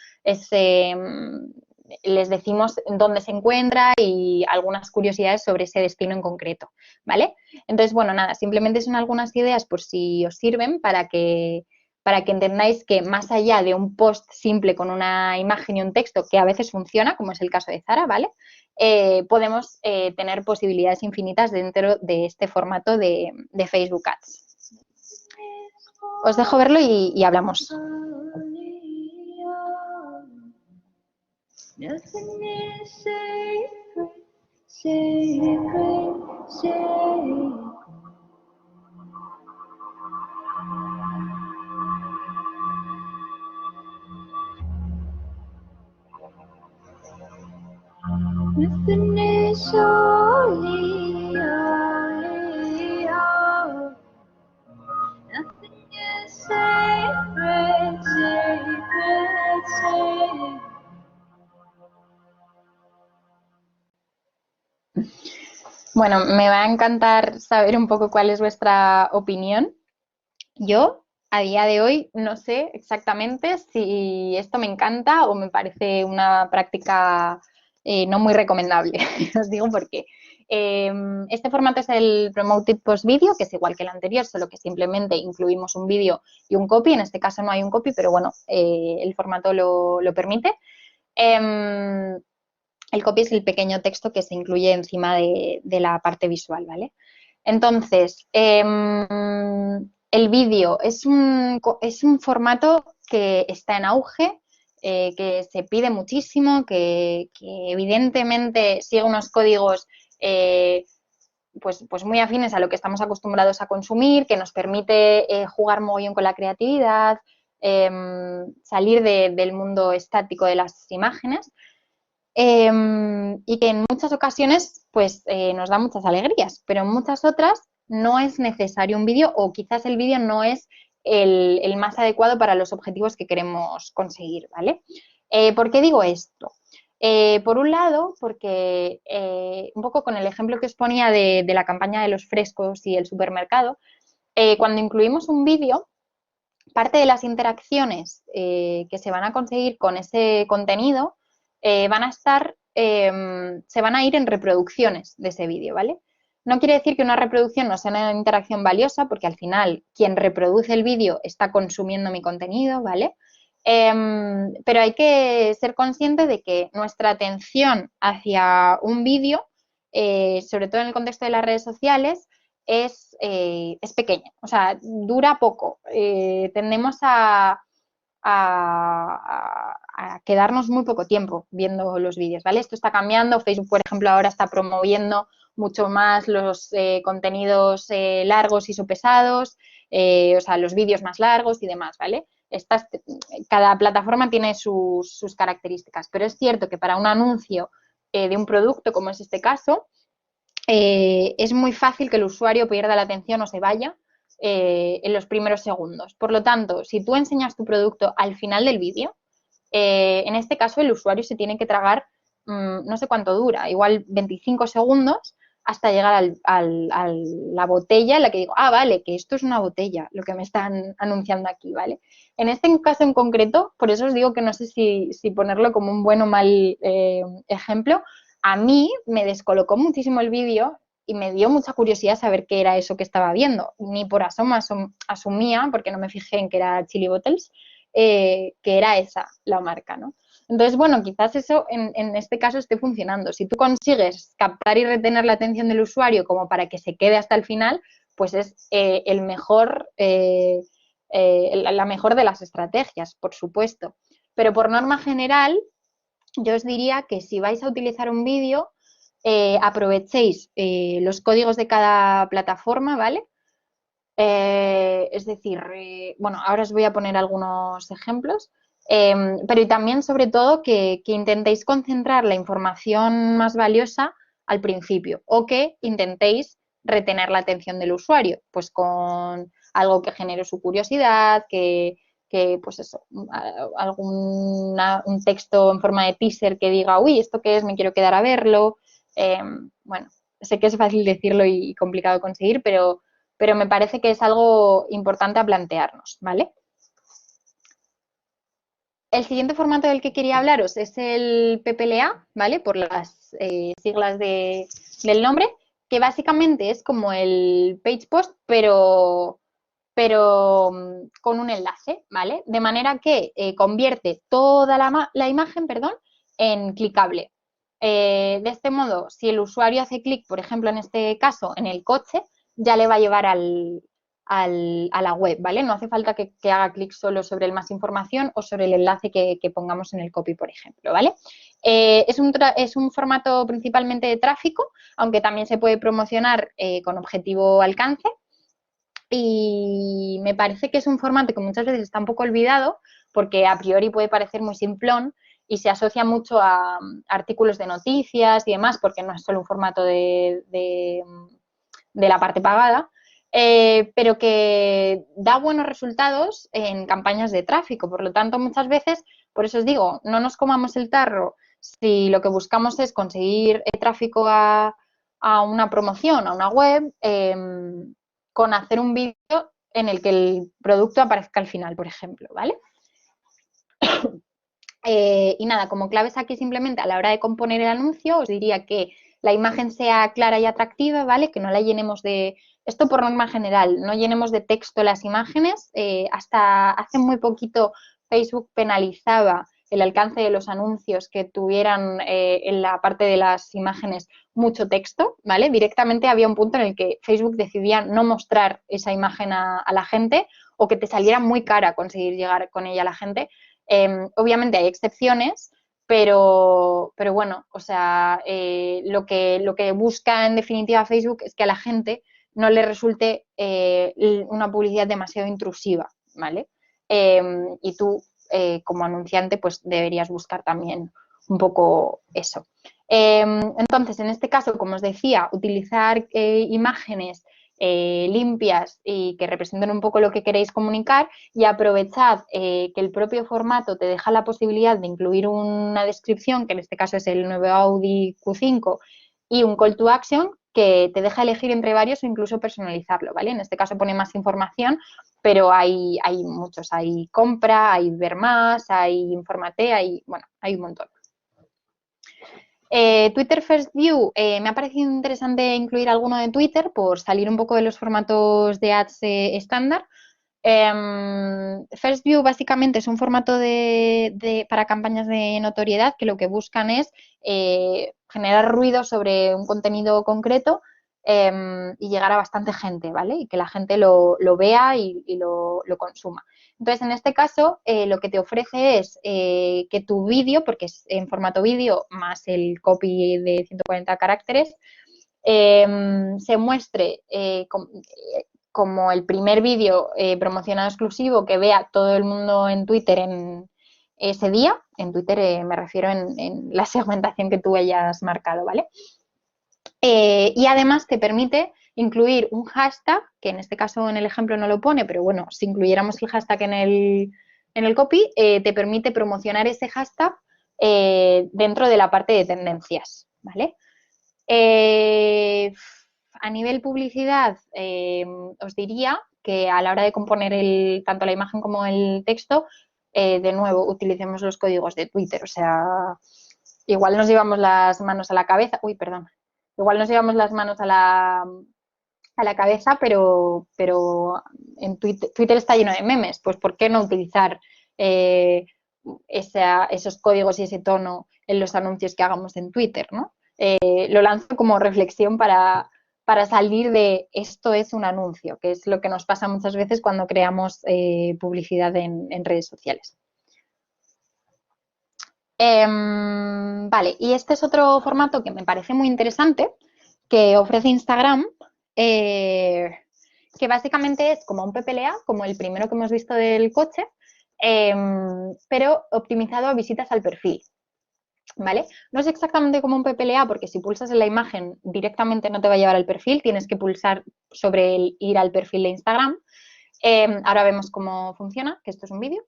les decimos dónde se encuentra y algunas curiosidades sobre ese destino en concreto, ¿vale? Entonces, bueno, nada, simplemente son algunas ideas por si os sirven para que para que entendáis que más allá de un post simple con una imagen y un texto, que a veces funciona, como es el caso de Zara, ¿vale? Podemos tener posibilidades infinitas dentro de este formato de Facebook Ads. Os dejo verlo y hablamos. Nothing is holy, holy, holy. Nothing is sacred, sacred, sacred. Bueno, me va a encantar saber un poco cuál es vuestra opinión. Yo, a día de hoy, no sé exactamente si esto me encanta o me parece una práctica no muy recomendable. Os digo por qué. Este formato es el Promoted Post Video, que es igual que el anterior, solo que simplemente incluimos un vídeo y un copy. En este caso no hay un copy, pero bueno, el formato lo permite. El copy es el pequeño texto que se incluye encima de la parte visual, ¿vale? Entonces, el vídeo es un formato que está en auge, que se pide muchísimo, que evidentemente sigue unos códigos pues muy afines a lo que estamos acostumbrados a consumir, que nos permite jugar mogollón con la creatividad, salir del mundo estático de las imágenes. Y que en muchas ocasiones pues nos da muchas alegrías, pero en muchas otras no es necesario un vídeo o quizás el vídeo no es el más adecuado para los objetivos que queremos conseguir, ¿vale? ¿Por qué digo esto? Por un lado, porque un poco con el ejemplo que os ponía de la campaña de los frescos y el supermercado, cuando incluimos un vídeo, parte de las interacciones que se van a conseguir con ese contenido van a estar, se van a ir en reproducciones de ese vídeo, ¿vale? No quiere decir que una reproducción no sea una interacción valiosa, porque al final quien reproduce el vídeo está consumiendo mi contenido, ¿vale? Pero hay que ser consciente de que nuestra atención hacia un vídeo, sobre todo en el contexto de las redes sociales, es pequeña, o sea, dura poco. Tendemos a quedarnos muy poco tiempo viendo los vídeos, ¿vale? Esto está cambiando. Facebook, por ejemplo, ahora está promoviendo mucho más los contenidos largos y sopesados, o sea, los vídeos más largos y demás, ¿vale? Cada plataforma tiene sus características, pero es cierto que para un anuncio de un producto, como es este caso, es muy fácil que el usuario pierda la atención o se vaya en los primeros segundos. Por lo tanto, si tú enseñas tu producto al final del vídeo, en este caso el usuario se tiene que tragar, no sé cuánto dura, igual 25 segundos hasta llegar a la botella en la que digo, ah, vale, que esto es una botella, lo que me están anunciando aquí, ¿vale? En este caso en concreto, por eso os digo que no sé si ponerlo como un buen o mal ejemplo, a mí me descolocó muchísimo el vídeo y me dio mucha curiosidad saber qué era eso que estaba viendo. Ni por asomo asumía, porque no me fijé en que era Chili Bottles, que era esa la marca, ¿no? Entonces, bueno, quizás eso en este caso esté funcionando. Si tú consigues captar y retener la atención del usuario como para que se quede hasta el final, pues es la mejor de las estrategias, por supuesto. Pero por norma general, yo os diría que si vais a utilizar un vídeo, aprovechéis los códigos de cada plataforma, ¿vale? Es decir, bueno, ahora os voy a poner algunos ejemplos, pero y también, sobre todo, que intentéis concentrar la información más valiosa al principio o que intentéis retener la atención del usuario, pues con algo que genere su curiosidad, pues eso, un texto en forma de teaser que diga, uy, ¿esto qué es? Me quiero quedar a verlo. Bueno, sé que es fácil decirlo y complicado conseguir, pero me parece que es algo importante a plantearnos, ¿vale? El siguiente formato del que quería hablaros es el PPLA, ¿vale? Por las siglas del nombre, que básicamente es como el page post, pero pero con un enlace, ¿vale? De manera que convierte toda la imagen, perdón, en clicable. De este modo, si el usuario hace clic, por ejemplo, en este caso, en el coche, ya le va a llevar a la web, ¿vale? No hace falta que haga clic solo sobre el más información o sobre el enlace que pongamos en el copy, por ejemplo, ¿vale? Es un formato principalmente de tráfico, aunque también se puede promocionar con objetivo alcance. Y me parece que es un formato que muchas veces está un poco olvidado porque a priori puede parecer muy simplón y se asocia mucho a artículos de noticias y demás, porque no es solo un formato de la parte pagada, pero que da buenos resultados en campañas de tráfico. Por lo tanto, muchas veces, por eso os digo, no nos comamos el tarro si lo que buscamos es conseguir tráfico a una promoción, a una web, con hacer un vídeo en el que el producto aparezca al final, por ejemplo, ¿vale? Y nada, como claves aquí simplemente a la hora de componer el anuncio, os diría que la imagen sea clara y atractiva, ¿vale? Que no la llenemos de, esto por norma general, no llenemos de texto las imágenes. Hasta hace muy poquito Facebook penalizaba el alcance de los anuncios que tuvieran en la parte de las imágenes mucho texto, ¿vale? Directamente había un punto en el que Facebook decidía no mostrar esa imagen a la gente o que te saliera muy cara conseguir llegar con ella a la gente. Obviamente hay excepciones, pero bueno, o sea, lo que busca en definitiva Facebook es que a la gente no le resulte una publicidad demasiado intrusiva, ¿vale? Y tú, como anunciante, pues deberías buscar también un poco eso. Entonces, en este caso, como os decía, utilizar imágenes limpias y que representen un poco lo que queréis comunicar, y aprovechad que el propio formato te deja la posibilidad de incluir una descripción, que en este caso es el nuevo Audi Q5, y un call to action que te deja elegir entre varios o incluso personalizarlo, ¿vale? En este caso pone más información, pero hay muchos, hay compra, hay ver más, hay infórmate, bueno, hay un montón. Twitter First View, me ha parecido interesante incluir alguno de Twitter por salir un poco de los formatos de ads estándar. First View básicamente es un formato para campañas de notoriedad que lo que buscan es generar ruido sobre un contenido concreto y llegar a bastante gente, ¿vale? Y que la gente lo vea y lo consuma. Entonces, en este caso, lo que te ofrece es que tu vídeo, porque es en formato vídeo más el copy de 140 caracteres, se muestre como el primer vídeo promocionado exclusivo que vea todo el mundo en Twitter en ese día. En Twitter me refiero en la segmentación que tú hayas marcado, ¿vale? Y además te permite incluir un hashtag, que en este caso en el ejemplo no lo pone, pero bueno, si incluyéramos el hashtag en el copy, te permite promocionar ese hashtag dentro de la parte de tendencias, ¿vale? A nivel publicidad, os diría que a la hora de componer tanto la imagen como el texto, de nuevo, utilicemos los códigos de Twitter. O sea, igual nos llevamos las manos a la cabeza. Uy, perdón. Igual nos llevamos las manos a la cabeza, pero en Twitter está lleno de memes. Pues, ¿por qué no utilizar esos códigos y ese tono en los anuncios que hagamos en Twitter, ¿no? Lo lanzo como reflexión para salir de esto es un anuncio, que es lo que nos pasa muchas veces cuando creamos publicidad en redes sociales. Vale, y este es otro formato que me parece muy interesante, que ofrece Instagram, que básicamente es como un PPLA, como el primero que hemos visto del coche, pero optimizado a visitas al perfil. ¿Vale? No es exactamente como un PPLA porque si pulsas en la imagen directamente no te va a llevar al perfil, tienes que pulsar sobre el ir al perfil de Instagram. Ahora vemos cómo funciona, que esto es un vídeo.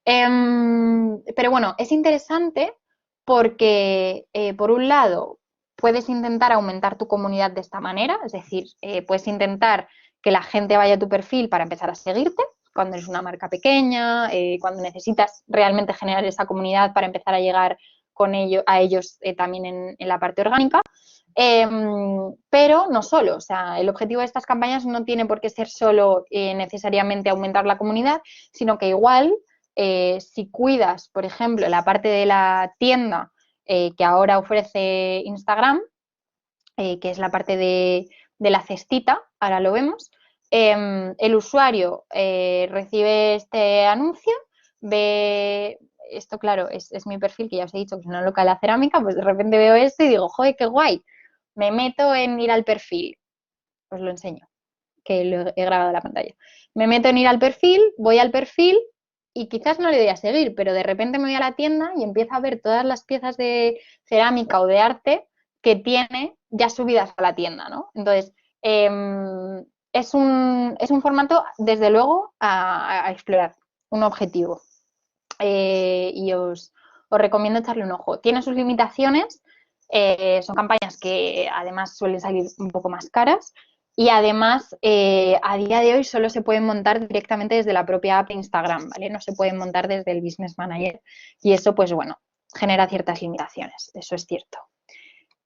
Pero bueno, es interesante porque, por un lado, puedes intentar aumentar tu comunidad de esta manera, es decir, puedes intentar que la gente vaya a tu perfil para empezar a seguirte cuando eres una marca pequeña, cuando necesitas realmente generar esa comunidad para empezar a llegar con a ellos también en la parte orgánica. Pero no solo, o sea, el objetivo de estas campañas no tiene por qué ser solo necesariamente aumentar la comunidad, sino que igual si cuidas, por ejemplo, la parte de la tienda que ahora ofrece Instagram, que es la parte de la cestita, ahora lo vemos, el usuario recibe este anuncio, ve, esto claro, es mi perfil, que ya os he dicho que es una loca de la cerámica, pues de repente veo esto y digo, joder, qué guay, me meto en ir al perfil, os lo enseño, que lo he grabado en la pantalla. Me meto en ir al perfil, voy al perfil y quizás no le doy a seguir, pero de repente me voy a la tienda y empiezo a ver todas las piezas de cerámica o de arte que tiene ya subidas a la tienda, ¿no? Entonces, es un formato, desde luego, a explorar, un objetivo. Y os recomiendo echarle un ojo. Tiene sus limitaciones, son campañas que además suelen salir un poco más caras y además a día de hoy solo se pueden montar directamente desde la propia app de Instagram, ¿vale? No se pueden montar desde el Business Manager y eso, pues bueno, genera ciertas limitaciones, eso es cierto.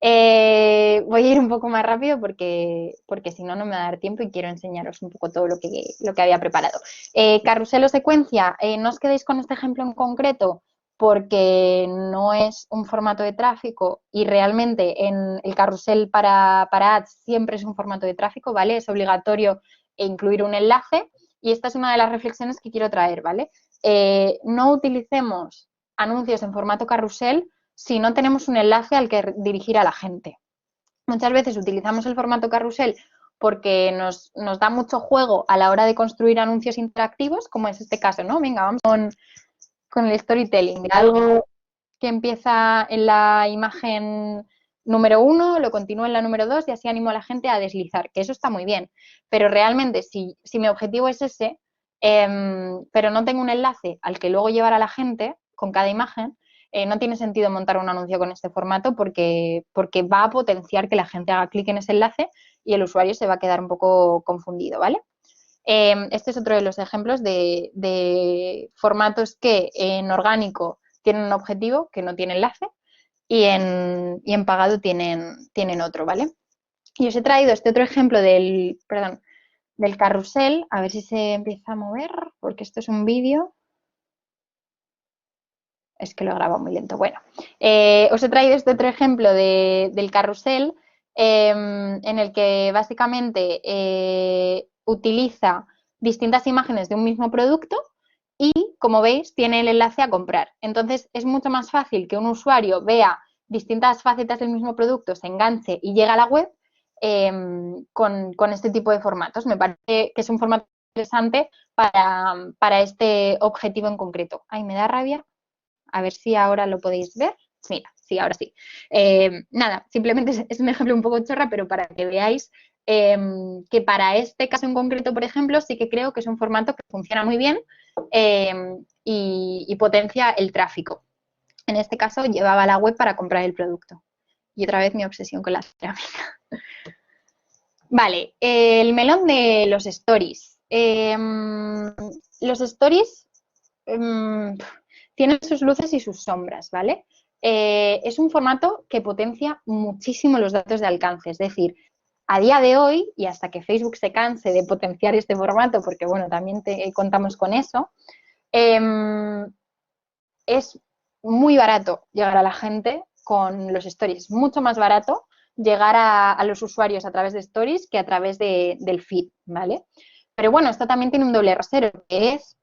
Voy a ir un poco más rápido porque si no, no me va a dar tiempo y quiero enseñaros un poco todo lo que había preparado. Carrusel o secuencia, no os quedéis con este ejemplo en concreto porque no es un formato de tráfico y realmente en el carrusel para ads siempre es un formato de tráfico, ¿vale? Es obligatorio incluir un enlace y esta es una de las reflexiones que quiero traer, ¿vale? No utilicemos anuncios en formato carrusel si no tenemos un enlace al que dirigir a la gente. Muchas veces utilizamos el formato carrusel porque nos da mucho juego a la hora de construir anuncios interactivos, como es este caso, ¿no? Venga, vamos con el storytelling, de algo que empieza en la imagen número 1, lo continúo en la número 2 y así animo a la gente a deslizar, que eso está muy bien, pero realmente si mi objetivo es ese, pero no tengo un enlace al que luego llevar a la gente con cada imagen, no tiene sentido montar un anuncio con este formato porque va a potenciar que la gente haga clic en ese enlace y el usuario se va a quedar un poco confundido, ¿vale? Este es otro de los ejemplos de formatos que en orgánico tienen un objetivo que no tiene enlace y en pagado tienen otro, ¿vale? Y os he traído este otro ejemplo del carrusel, a ver si se empieza a mover, porque esto es un vídeo. Es que lo he grabado muy lento. Bueno, os he traído este otro ejemplo del carrusel en el que básicamente utiliza distintas imágenes de un mismo producto y, como veis, tiene el enlace a comprar. Entonces, es mucho más fácil que un usuario vea distintas facetas del mismo producto, se enganche y llegue a la web con este tipo de formatos. Me parece que es un formato interesante para este objetivo en concreto. Ay, me da rabia. A ver si ahora lo podéis ver. Mira, sí, ahora sí. Nada, simplemente es un ejemplo un poco chorra, pero para que veáis que para este caso en concreto, por ejemplo, sí que creo que es un formato que funciona muy bien y potencia el tráfico. En este caso, llevaba la web para comprar el producto. Y otra vez mi obsesión con la cerámica. Vale, el melón de los stories. Los stories tienen sus luces y sus sombras, ¿vale? Es un formato que potencia muchísimo los datos de alcance, es decir, a día de hoy, y hasta que Facebook se canse de potenciar este formato, porque bueno, también contamos con eso, es muy barato llegar a la gente con los stories, mucho más barato llegar a los usuarios a través de stories que a través del feed, ¿vale? Pero bueno, esto también tiene un doble rasero, que es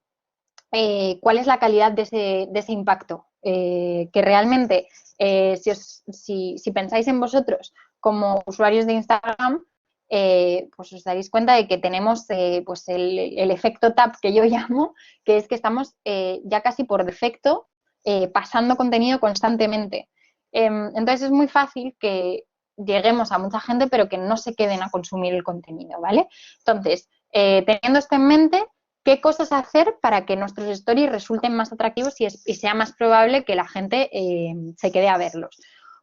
cuál es la calidad de ese impacto. Que realmente, si pensáis en vosotros como usuarios de Instagram, pues os daréis cuenta de que tenemos pues el efecto tap que yo llamo, que es que estamos ya casi por defecto pasando contenido constantemente. Entonces es muy fácil que lleguemos a mucha gente, pero que no se queden a consumir el contenido, ¿vale? Entonces, teniendo esto en mente, ¿qué cosas hacer para que nuestros stories resulten más atractivos y sea más probable que la gente se quede a verlos?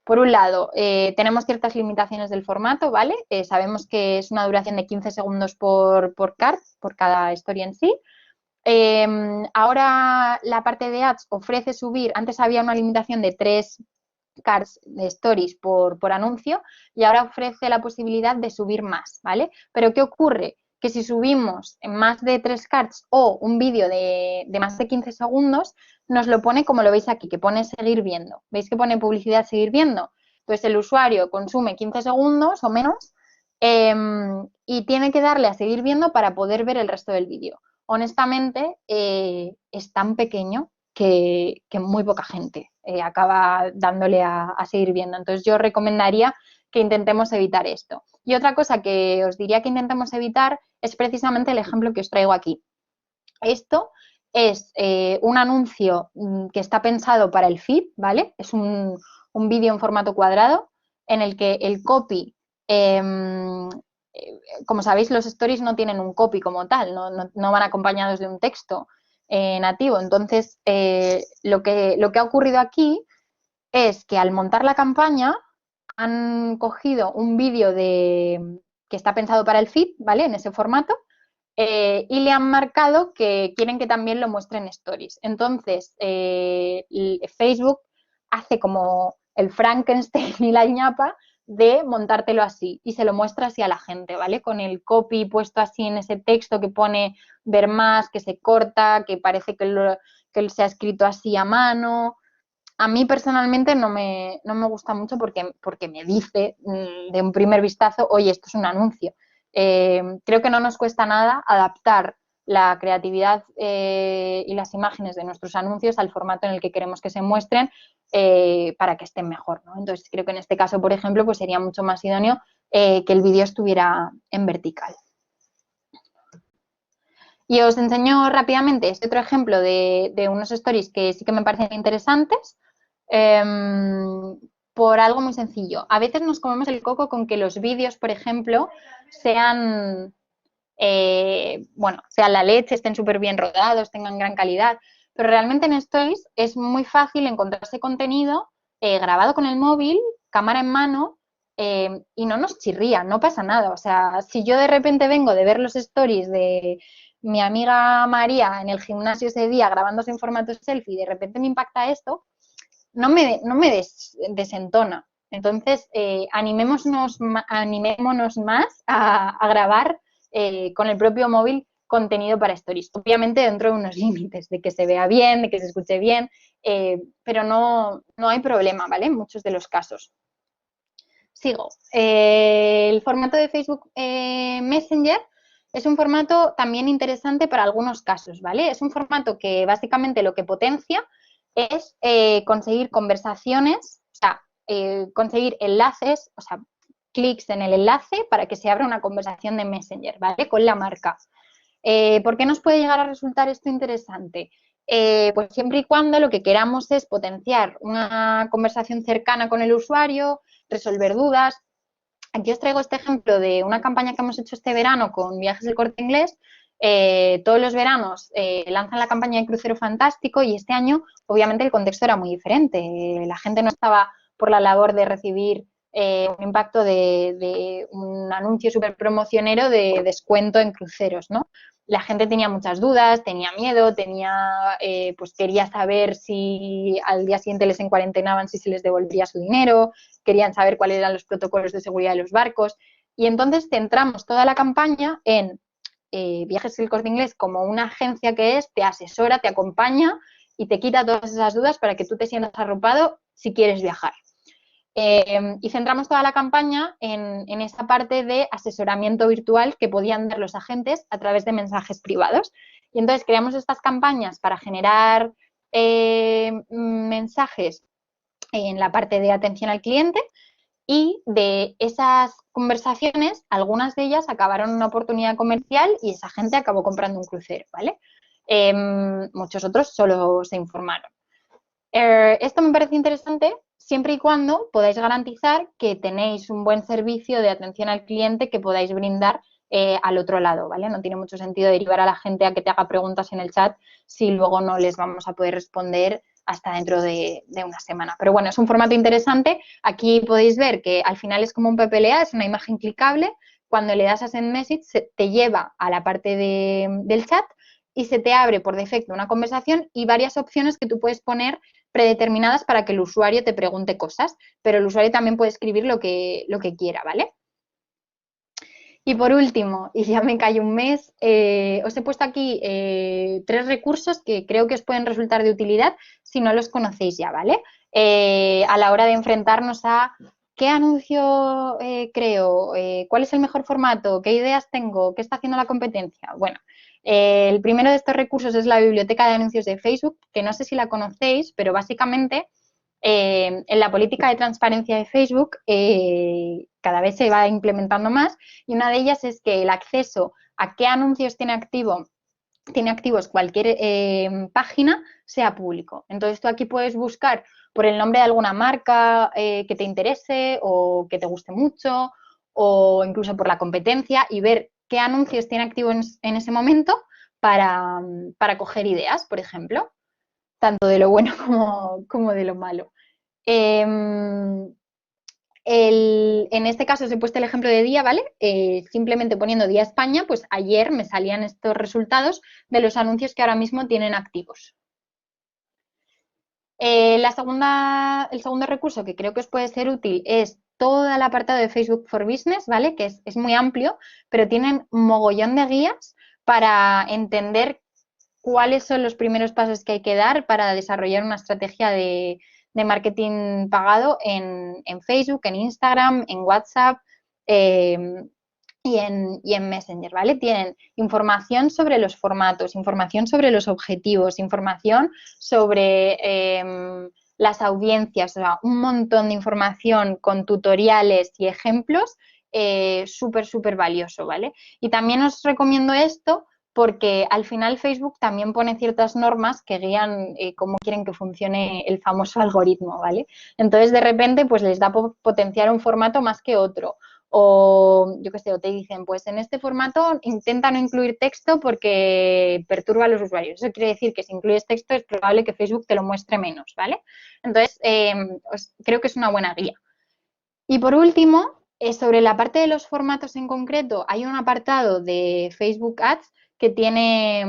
Por un lado, tenemos ciertas limitaciones del formato, ¿vale? Sabemos que es una duración de 15 segundos por card, por cada story en sí. Ahora la parte de ads ofrece subir, antes había una limitación de 3 cards de stories por anuncio y ahora ofrece la posibilidad de subir más, ¿vale? Pero ¿qué ocurre? Que si subimos más de 3 cards o un vídeo de más de 15 segundos, nos lo pone como lo veis aquí, que pone seguir viendo. ¿Veis que pone publicidad seguir viendo? Pues el usuario consume 15 segundos o menos y tiene que darle a seguir viendo para poder ver el resto del vídeo. Honestamente, es tan pequeño que muy poca gente acaba dándole a seguir viendo. Entonces yo recomendaría que intentemos evitar esto. Y otra cosa que os diría que intentemos evitar es precisamente el ejemplo que os traigo aquí. Esto es un anuncio que está pensado para el feed, ¿vale? Es un vídeo en formato cuadrado en el que el copy, como sabéis, los stories no tienen un copy como tal, no van acompañados de un texto nativo. Entonces, lo que ha ocurrido aquí es que al montar la campaña han cogido un vídeo que está pensado para el feed, ¿vale? En ese formato, y le han marcado que quieren que también lo muestren stories. Entonces, Facebook hace como el Frankenstein y la ñapa de montártelo así y se lo muestra así a la gente, ¿vale? Con el copy puesto así en ese texto que pone ver más, que se corta, que parece que se ha escrito así a mano. A mí personalmente no me gusta mucho porque me dice de un primer vistazo, oye, esto es un anuncio. Creo que no nos cuesta nada adaptar la creatividad y las imágenes de nuestros anuncios al formato en el que queremos que se muestren para que estén mejor, ¿no? Entonces creo que en este caso, por ejemplo, pues sería mucho más idóneo que el vídeo estuviera en vertical. Y os enseño rápidamente este otro ejemplo de unos stories que sí que me parecen interesantes. Por algo muy sencillo. A veces nos comemos el coco con que los vídeos, por ejemplo, sean, sean la leche, estén súper bien rodados, tengan gran calidad, pero realmente en Stories es muy fácil encontrarse contenido grabado con el móvil, cámara en mano, y no nos chirría, no pasa nada. O sea, si yo de repente vengo de ver los stories de mi amiga María en el gimnasio ese día grabándose en formato selfie y de repente me impacta esto, no me desentona. Entonces, animémonos más a grabar con el propio móvil contenido para stories. Obviamente dentro de unos límites, de que se vea bien, de que se escuche bien, pero no hay problema, ¿vale? En muchos de los casos. Sigo. El formato de Facebook Messenger es un formato también interesante para algunos casos, ¿vale? Es un formato que básicamente lo que potencia es conseguir conversaciones, o sea, conseguir enlaces, o sea, clics en el enlace para que se abra una conversación de Messenger, ¿vale? Con la marca. ¿Por qué nos puede llegar a resultar esto interesante? Pues siempre y cuando lo que queramos es potenciar una conversación cercana con el usuario, resolver dudas. Aquí os traigo este ejemplo de una campaña que hemos hecho este verano con Viajes del Corte Inglés. Todos los veranos lanzan la campaña de Crucero Fantástico y este año obviamente el contexto era muy diferente. La gente no estaba por la labor de recibir un impacto de un anuncio súper promocionero de descuento en cruceros, ¿no? La gente tenía muchas dudas, tenía miedo, pues quería saber si al día siguiente les encuarentenaban, si se les devolvía su dinero, querían saber cuáles eran los protocolos de seguridad de los barcos. Y entonces centramos toda la campaña en Viajes del Corte Inglés como una agencia que es, te asesora, te acompaña y te quita todas esas dudas para que tú te sientas arropado si quieres viajar. Y centramos toda la campaña en esa parte de asesoramiento virtual que podían dar los agentes a través de mensajes privados. Y entonces creamos estas campañas para generar mensajes en la parte de atención al cliente y de esas conversaciones, algunas de ellas acabaron en una oportunidad comercial y esa gente acabó comprando un crucero, ¿vale? Muchos otros solo se informaron. Esto me parece interesante siempre y cuando podáis garantizar que tenéis un buen servicio de atención al cliente que podáis brindar al otro lado, ¿vale? No tiene mucho sentido derivar a la gente a que te haga preguntas en el chat si luego no les vamos a poder responder hasta dentro de una semana. Pero bueno, es un formato interesante. Aquí podéis ver que al final es como un PPLA, es una imagen clicable. Cuando le das a Send Message, te lleva a la parte del chat y se te abre por defecto una conversación y varias opciones que tú puedes poner predeterminadas para que el usuario te pregunte cosas, pero el usuario también puede escribir lo que quiera, ¿vale? Y por último, y ya me callo un mes, os he puesto aquí 3 recursos que creo que os pueden resultar de utilidad si no los conocéis ya, ¿vale? A la hora de enfrentarnos a qué anuncio creo, cuál es el mejor formato, qué ideas tengo, qué está haciendo la competencia. Bueno, el primero de estos recursos es la biblioteca de anuncios de Facebook, que no sé si la conocéis, pero básicamente en la política de transparencia de Facebook cada vez se va implementando más y una de ellas es que el acceso a qué anuncios tiene activos cualquier página sea público. Entonces tú aquí puedes buscar por el nombre de alguna marca que te interese o que te guste mucho o incluso por la competencia y ver qué anuncios tiene activo en ese momento para coger ideas, por ejemplo, tanto de lo bueno como de lo malo. En este caso os he puesto el ejemplo de día, ¿vale? Simplemente poniendo día España, pues ayer me salían estos resultados de los anuncios que ahora mismo tienen activos. El segundo recurso que creo que os puede ser útil es todo el apartado de Facebook for Business, ¿vale? Que es muy amplio, pero tienen un mogollón de guías para entender cuáles son los primeros pasos que hay que dar para desarrollar una estrategia de marketing pagado en Facebook, en Instagram, en WhatsApp y en Messenger, ¿vale? Tienen información sobre los formatos, información sobre los objetivos, información sobre las audiencias, o sea, un montón de información con tutoriales y ejemplos súper valioso, ¿vale? Y también os recomiendo esto porque al final Facebook también pone ciertas normas que guían cómo quieren que funcione el famoso algoritmo, ¿vale? Entonces, de repente, pues les da potenciar un formato más que otro. O, yo qué sé, o te dicen, pues en este formato intenta no incluir texto porque perturba a los usuarios. Eso quiere decir que si incluyes texto es probable que Facebook te lo muestre menos, ¿vale? Entonces, creo que es una buena guía. Y por último, sobre la parte de los formatos en concreto, hay un apartado de Facebook Ads que tiene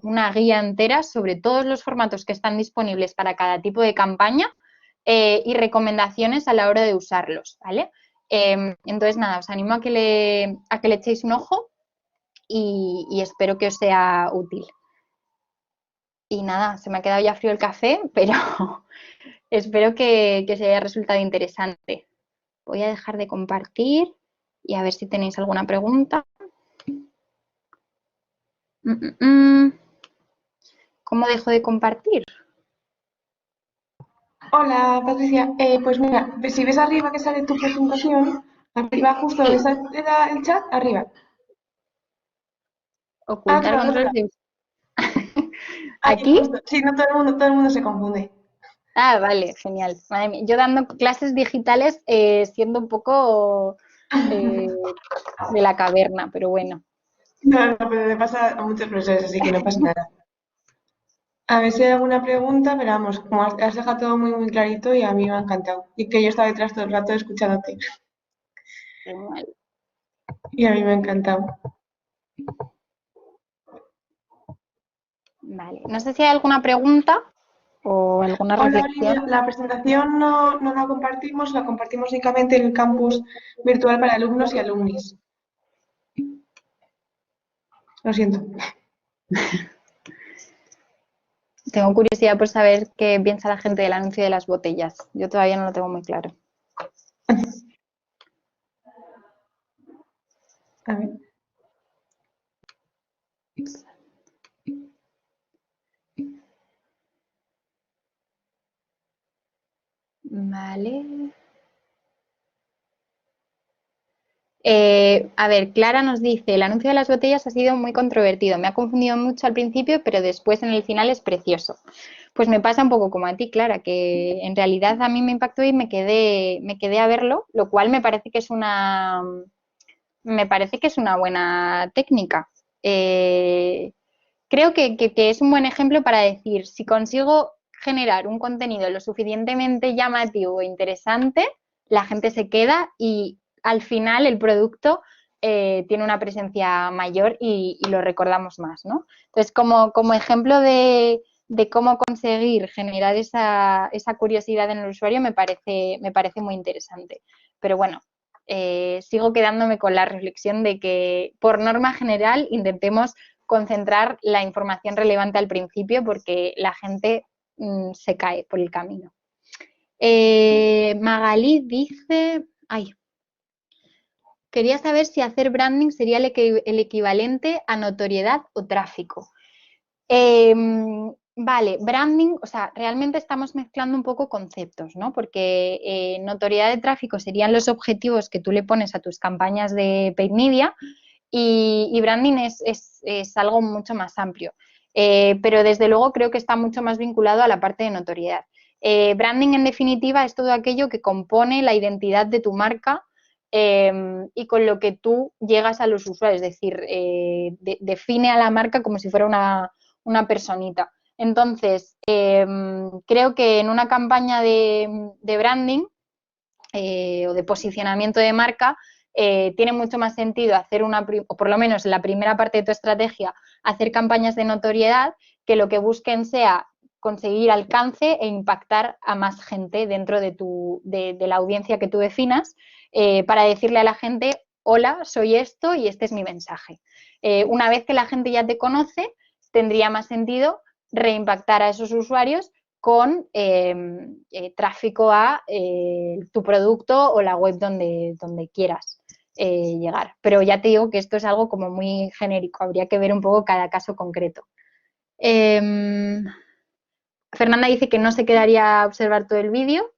una guía entera sobre todos los formatos que están disponibles para cada tipo de campaña y recomendaciones a la hora de usarlos, ¿vale? Entonces, nada, os animo a que le echéis un ojo y espero que os sea útil. Y nada, se me ha quedado ya frío el café, pero espero que os haya resultado interesante. Voy a dejar de compartir y a ver si tenéis alguna pregunta. ¿Cómo dejo de compartir? Hola, Patricia. Pues mira, si ves arriba que sale tu presentación, arriba justo donde está el chat, arriba. Ocultar Claro, no control está. de... Ahí ¿Aquí? justo. Sí, no todo el mundo se confunde. Ah, vale, genial. Madre mía. Yo dando clases digitales siendo un poco eh, de la caverna, pero bueno. No, no, pero le pasa a muchos profesores, así que no pasa nada. A ver si hay alguna pregunta, pero vamos, como has dejado todo muy clarito y a mí me ha encantado. Y que yo estaba detrás todo el rato escuchándote. Genial. Y a mí me ha encantado. Vale. No sé si hay alguna pregunta o alguna Hola, reflexión. Olivia. La presentación no la compartimos únicamente en el campus virtual para alumnos y alumnis. Lo siento. Tengo curiosidad por saber qué piensa la gente del anuncio de las botellas. Yo todavía no lo tengo muy claro. A ver. Vale. A ver, Clara nos dice, el anuncio de las botellas ha sido muy controvertido, me ha confundido mucho al principio, pero después en el final es precioso. Pues me pasa un poco como a ti, Clara, que en realidad a mí me impactó y me quedé a verlo, lo cual me parece que es una buena técnica. Creo que es un buen ejemplo para decir, si consigo generar un contenido lo suficientemente llamativo e interesante, la gente se queda y al final el producto tiene una presencia mayor y lo recordamos más, ¿no? Entonces, como ejemplo de cómo conseguir generar esa curiosidad en el usuario me parece muy interesante. Pero bueno, sigo quedándome con la reflexión de que, por norma general, intentemos concentrar la información relevante al principio porque la gente se cae por el camino. Magalí dice, ay, quería saber si hacer branding sería el equivalente a notoriedad o tráfico. Vale, branding, o sea, realmente estamos mezclando un poco conceptos, ¿no? Porque notoriedad de tráfico serían los objetivos que tú le pones a tus campañas de paid media y branding es algo mucho más amplio. Pero desde luego creo que está mucho más vinculado a la parte de notoriedad. Branding, en definitiva, es todo aquello que compone la identidad de tu marca y con lo que tú llegas a los usuarios, es decir, define a la marca como si fuera una personita. Entonces, creo que en una campaña de branding o de posicionamiento de marca, tiene mucho más sentido hacer o por lo menos en la primera parte de tu estrategia, hacer campañas de notoriedad que lo que busquen sea conseguir alcance e impactar a más gente dentro de la audiencia que tú definas, para decirle a la gente, hola, soy esto y este es mi mensaje. Una vez que la gente ya te conoce, tendría más sentido reimpactar a esos usuarios con tráfico a tu producto o la web donde quieras llegar. Pero ya te digo que esto es algo como muy genérico, habría que ver un poco cada caso concreto. Fernanda dice que no se quedaría a observar todo el vídeo.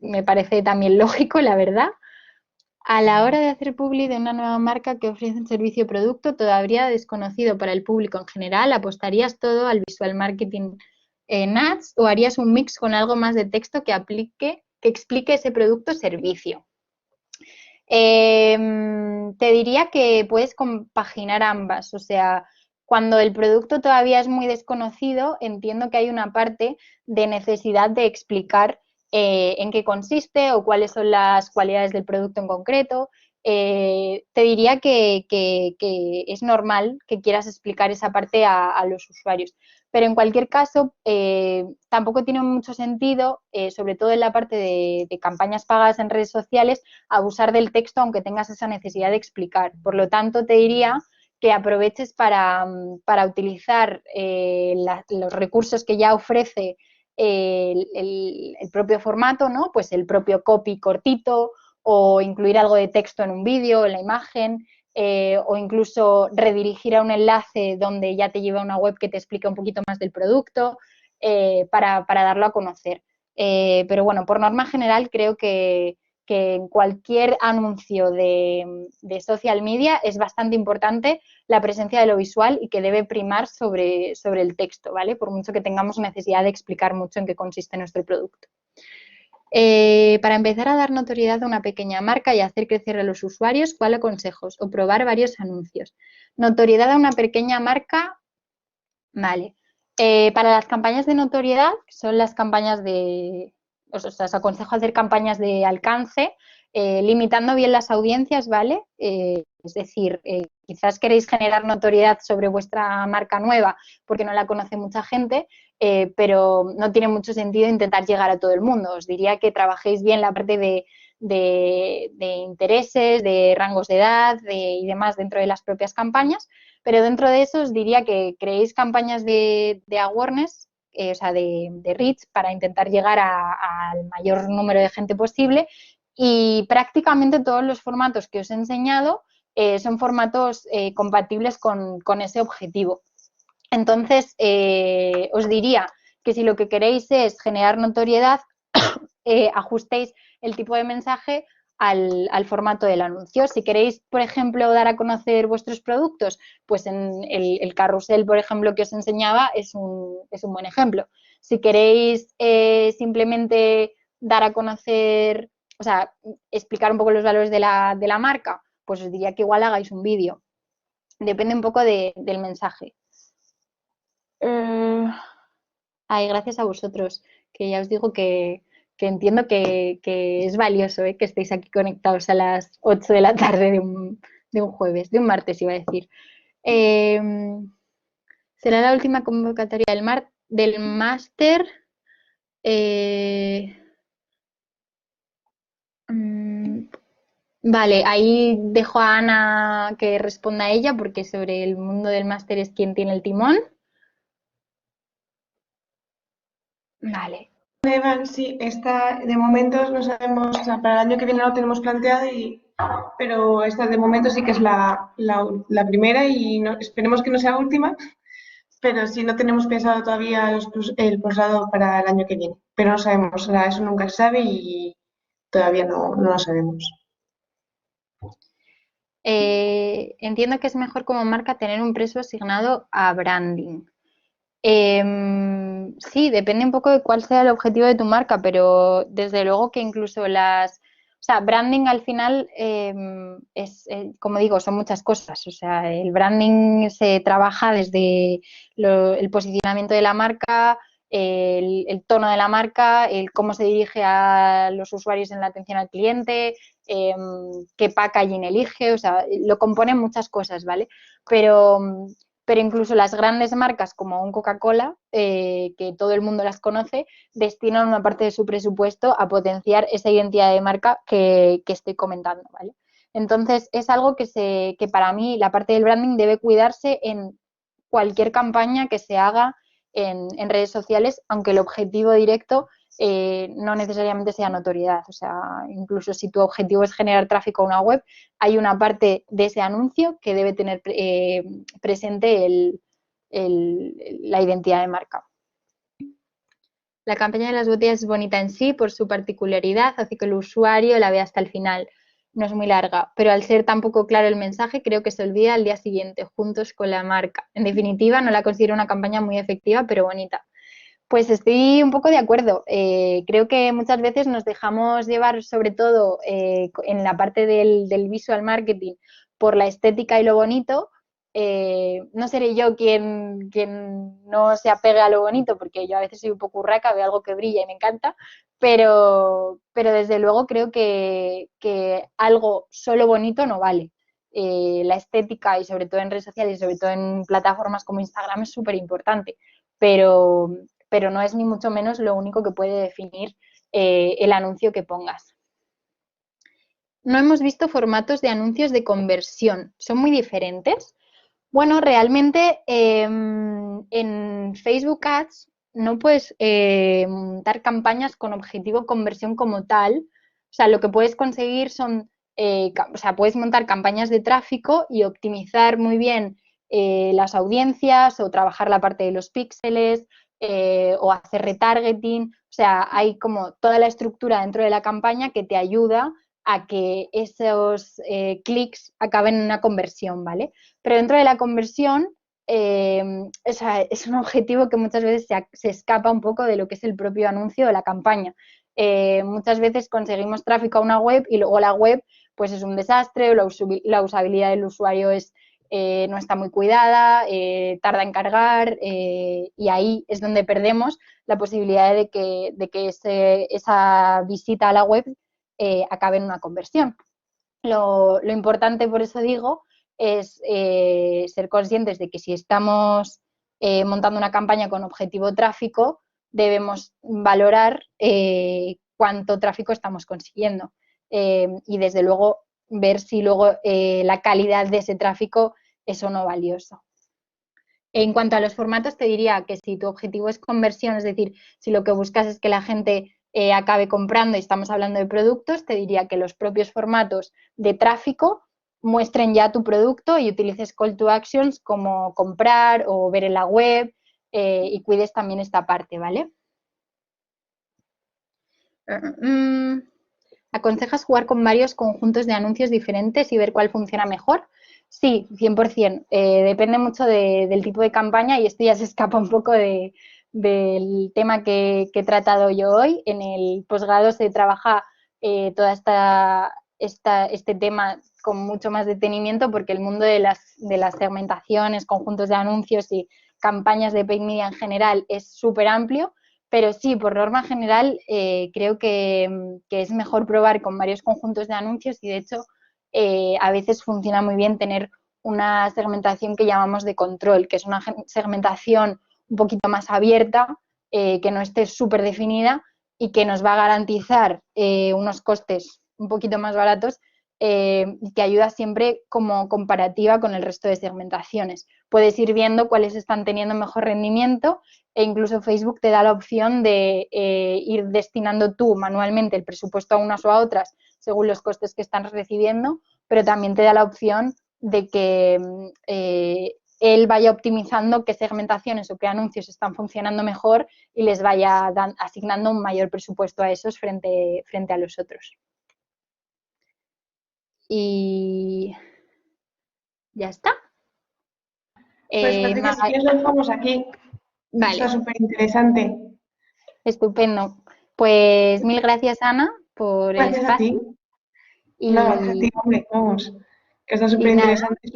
Me parece también lógico, la verdad. A la hora de hacer publi de una nueva marca que ofrece un servicio o producto todavía desconocido para el público en general, ¿apostarías todo al visual marketing en ads o harías un mix con algo más de texto que explique ese producto o servicio? Te diría que puedes compaginar ambas, o sea, cuando el producto todavía es muy desconocido, entiendo que hay una parte de necesidad de explicar en qué consiste o cuáles son las cualidades del producto en concreto. Te diría que es normal que quieras explicar esa parte a los usuarios. Pero en cualquier caso, tampoco tiene mucho sentido, sobre todo en la parte de campañas pagadas en redes sociales, abusar del texto aunque tengas esa necesidad de explicar. Por lo tanto, te diría que aproveches para utilizar los recursos que ya ofrece el propio formato, ¿no? Pues el propio copy cortito o incluir algo de texto en un vídeo, en la imagen, o incluso redirigir a un enlace donde ya te lleva a una web que te explica un poquito más del producto para darlo a conocer. Pero bueno, por norma general creo que en cualquier anuncio de social media es bastante importante la presencia de lo visual y que debe primar sobre el texto, ¿vale? Por mucho que tengamos necesidad de explicar mucho en qué consiste nuestro producto. Para empezar a dar notoriedad a una pequeña marca y hacer crecer a los usuarios, ¿cuál aconsejos? O probar varios anuncios. Notoriedad a una pequeña marca, vale. Para las campañas de notoriedad, que son las campañas o sea, os aconsejo hacer campañas de alcance, limitando bien las audiencias, ¿vale? Es decir, quizás queréis generar notoriedad sobre vuestra marca nueva porque no la conoce mucha gente, pero no tiene mucho sentido intentar llegar a todo el mundo. Os diría que trabajéis bien la parte de intereses, de rangos de edad y demás dentro de las propias campañas, pero dentro de eso os diría que creéis campañas de awareness, o sea, de reach, para intentar llegar al mayor número de gente posible, y prácticamente todos los formatos que os he enseñado son formatos compatibles con ese objetivo. Entonces, os diría que si lo que queréis es generar notoriedad, ajustéis el tipo de mensaje al formato del anuncio. Si queréis, por ejemplo, dar a conocer vuestros productos, pues en el carrusel, por ejemplo, que os enseñaba, es un buen ejemplo. Si queréis simplemente dar a conocer, o sea, explicar un poco los valores de la marca, pues os diría que igual hagáis un vídeo. Depende un poco del mensaje. Ay, gracias a vosotros, que ya os digo que entiendo que es valioso que estéis aquí conectados a las 8 de la tarde de un jueves, de un martes iba a decir. Será la última convocatoria del máster. Vale, ahí dejo a Ana que responda a ella porque sobre el mundo del máster es quien tiene el timón. Vale. Evan, sí, está, de momento no sabemos, o sea, para el año que viene no lo tenemos planteado, pero esta de momento sí que es la primera y esperemos que no sea última, pero sí no tenemos pensado todavía el posgrado para el año que viene, pero no sabemos, o sea, eso nunca se sabe y todavía no lo sabemos. Entiendo que es mejor como marca tener un precio asignado a branding. Sí, depende un poco de cuál sea el objetivo de tu marca, pero desde luego que incluso o sea, branding al final es, como digo, son muchas cosas. O sea, el branding se trabaja desde el posicionamiento de la marca, el tono de la marca, el cómo se dirige a los usuarios en la atención al cliente, qué packaging elige, o sea, lo componen muchas cosas, ¿vale? Pero pero incluso las grandes marcas como un Coca-Cola, que todo el mundo las conoce, destinan una parte de su presupuesto a potenciar esa identidad de marca que estoy comentando, ¿vale? Entonces, es algo que para mí la parte del branding debe cuidarse en cualquier campaña que se haga en redes sociales, aunque el objetivo directo no necesariamente sea notoriedad. O sea, incluso si tu objetivo es generar tráfico a una web, hay una parte de ese anuncio que debe tener presente la identidad de marca. La campaña de las botellas es bonita en sí por su particularidad, hace que el usuario la vea hasta el final. No es muy larga, pero al ser tan poco claro el mensaje, creo que se olvida al día siguiente, juntos con la marca. En definitiva, no la considero una campaña muy efectiva, pero bonita. Pues estoy un poco de acuerdo. Creo que muchas veces nos dejamos llevar, sobre todo en la parte del visual marketing, por la estética y lo bonito. No seré yo quien no se apegue a lo bonito, porque yo a veces soy un poco urraca, veo algo que brilla y me encanta, pero desde luego creo que algo solo bonito no vale. La estética y sobre todo en redes sociales y sobre todo en plataformas como Instagram es súper importante, pero no es ni mucho menos lo único que puede definir el anuncio que pongas. No hemos visto formatos de anuncios de conversión, son muy diferentes. Bueno, realmente en Facebook Ads no puedes montar campañas con objetivo conversión como tal. O sea, lo que puedes conseguir son, o sea, puedes montar campañas de tráfico y optimizar muy bien las audiencias o trabajar la parte de los píxeles o hacer retargeting. O sea, hay como toda la estructura dentro de la campaña que te ayuda a que esos clics acaben en una conversión, ¿vale? Pero dentro de la conversión es un objetivo que muchas veces se escapa un poco de lo que es el propio anuncio de la campaña. Muchas veces conseguimos tráfico a una web y luego la web pues es un desastre, la usabilidad del usuario no está muy cuidada, tarda en cargar y ahí es donde perdemos la posibilidad de que esa visita a la web acabe en una conversión. Lo importante, por eso digo, es ser conscientes de que si estamos montando una campaña con objetivo tráfico, debemos valorar cuánto tráfico estamos consiguiendo y desde luego ver si luego la calidad de ese tráfico es o no valioso. En cuanto a los formatos, te diría que si tu objetivo es conversión, es decir, si lo que buscas es que la gente acabe comprando y estamos hablando de productos, te diría que los propios formatos de tráfico muestren ya tu producto y utilices call to actions como comprar o ver en la web y cuides también esta parte, ¿vale? ¿Aconsejas jugar con varios conjuntos de anuncios diferentes y ver cuál funciona mejor? Sí, 100%. Depende mucho del tipo de campaña y esto ya se escapa un poco del tema que he tratado yo hoy. En el posgrado se trabaja toda este tema con mucho más detenimiento porque el mundo de las segmentaciones, conjuntos de anuncios y campañas de paid media en general es súper amplio. Pero sí, por norma general, creo que es mejor probar con varios conjuntos de anuncios y de hecho a veces funciona muy bien tener una segmentación que llamamos de control, que es una segmentación un poquito más abierta, que no esté súper definida y que nos va a garantizar unos costes un poquito más baratos, que ayuda siempre como comparativa con el resto de segmentaciones. Puedes ir viendo cuáles están teniendo mejor rendimiento e incluso Facebook te da la opción de ir destinando tú manualmente el presupuesto a unas o a otras según los costes que están recibiendo, pero también te da la opción de que él vaya optimizando qué segmentaciones o qué anuncios están funcionando mejor y les vaya asignando un mayor presupuesto a esos frente a los otros. Y ya está. Pues Patricia, si quieres lo dejamos aquí. Vale. Está súper interesante. Estupendo. Pues mil gracias, Ana, por el Gracias a ti. espacio. No, gracias a ti, hombre, vamos. Que está súper interesante,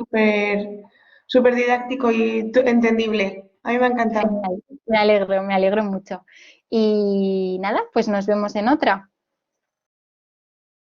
súper didáctico y entendible. A mí me ha encantado. Genial. Me alegro mucho. Y nada, pues nos vemos en otra.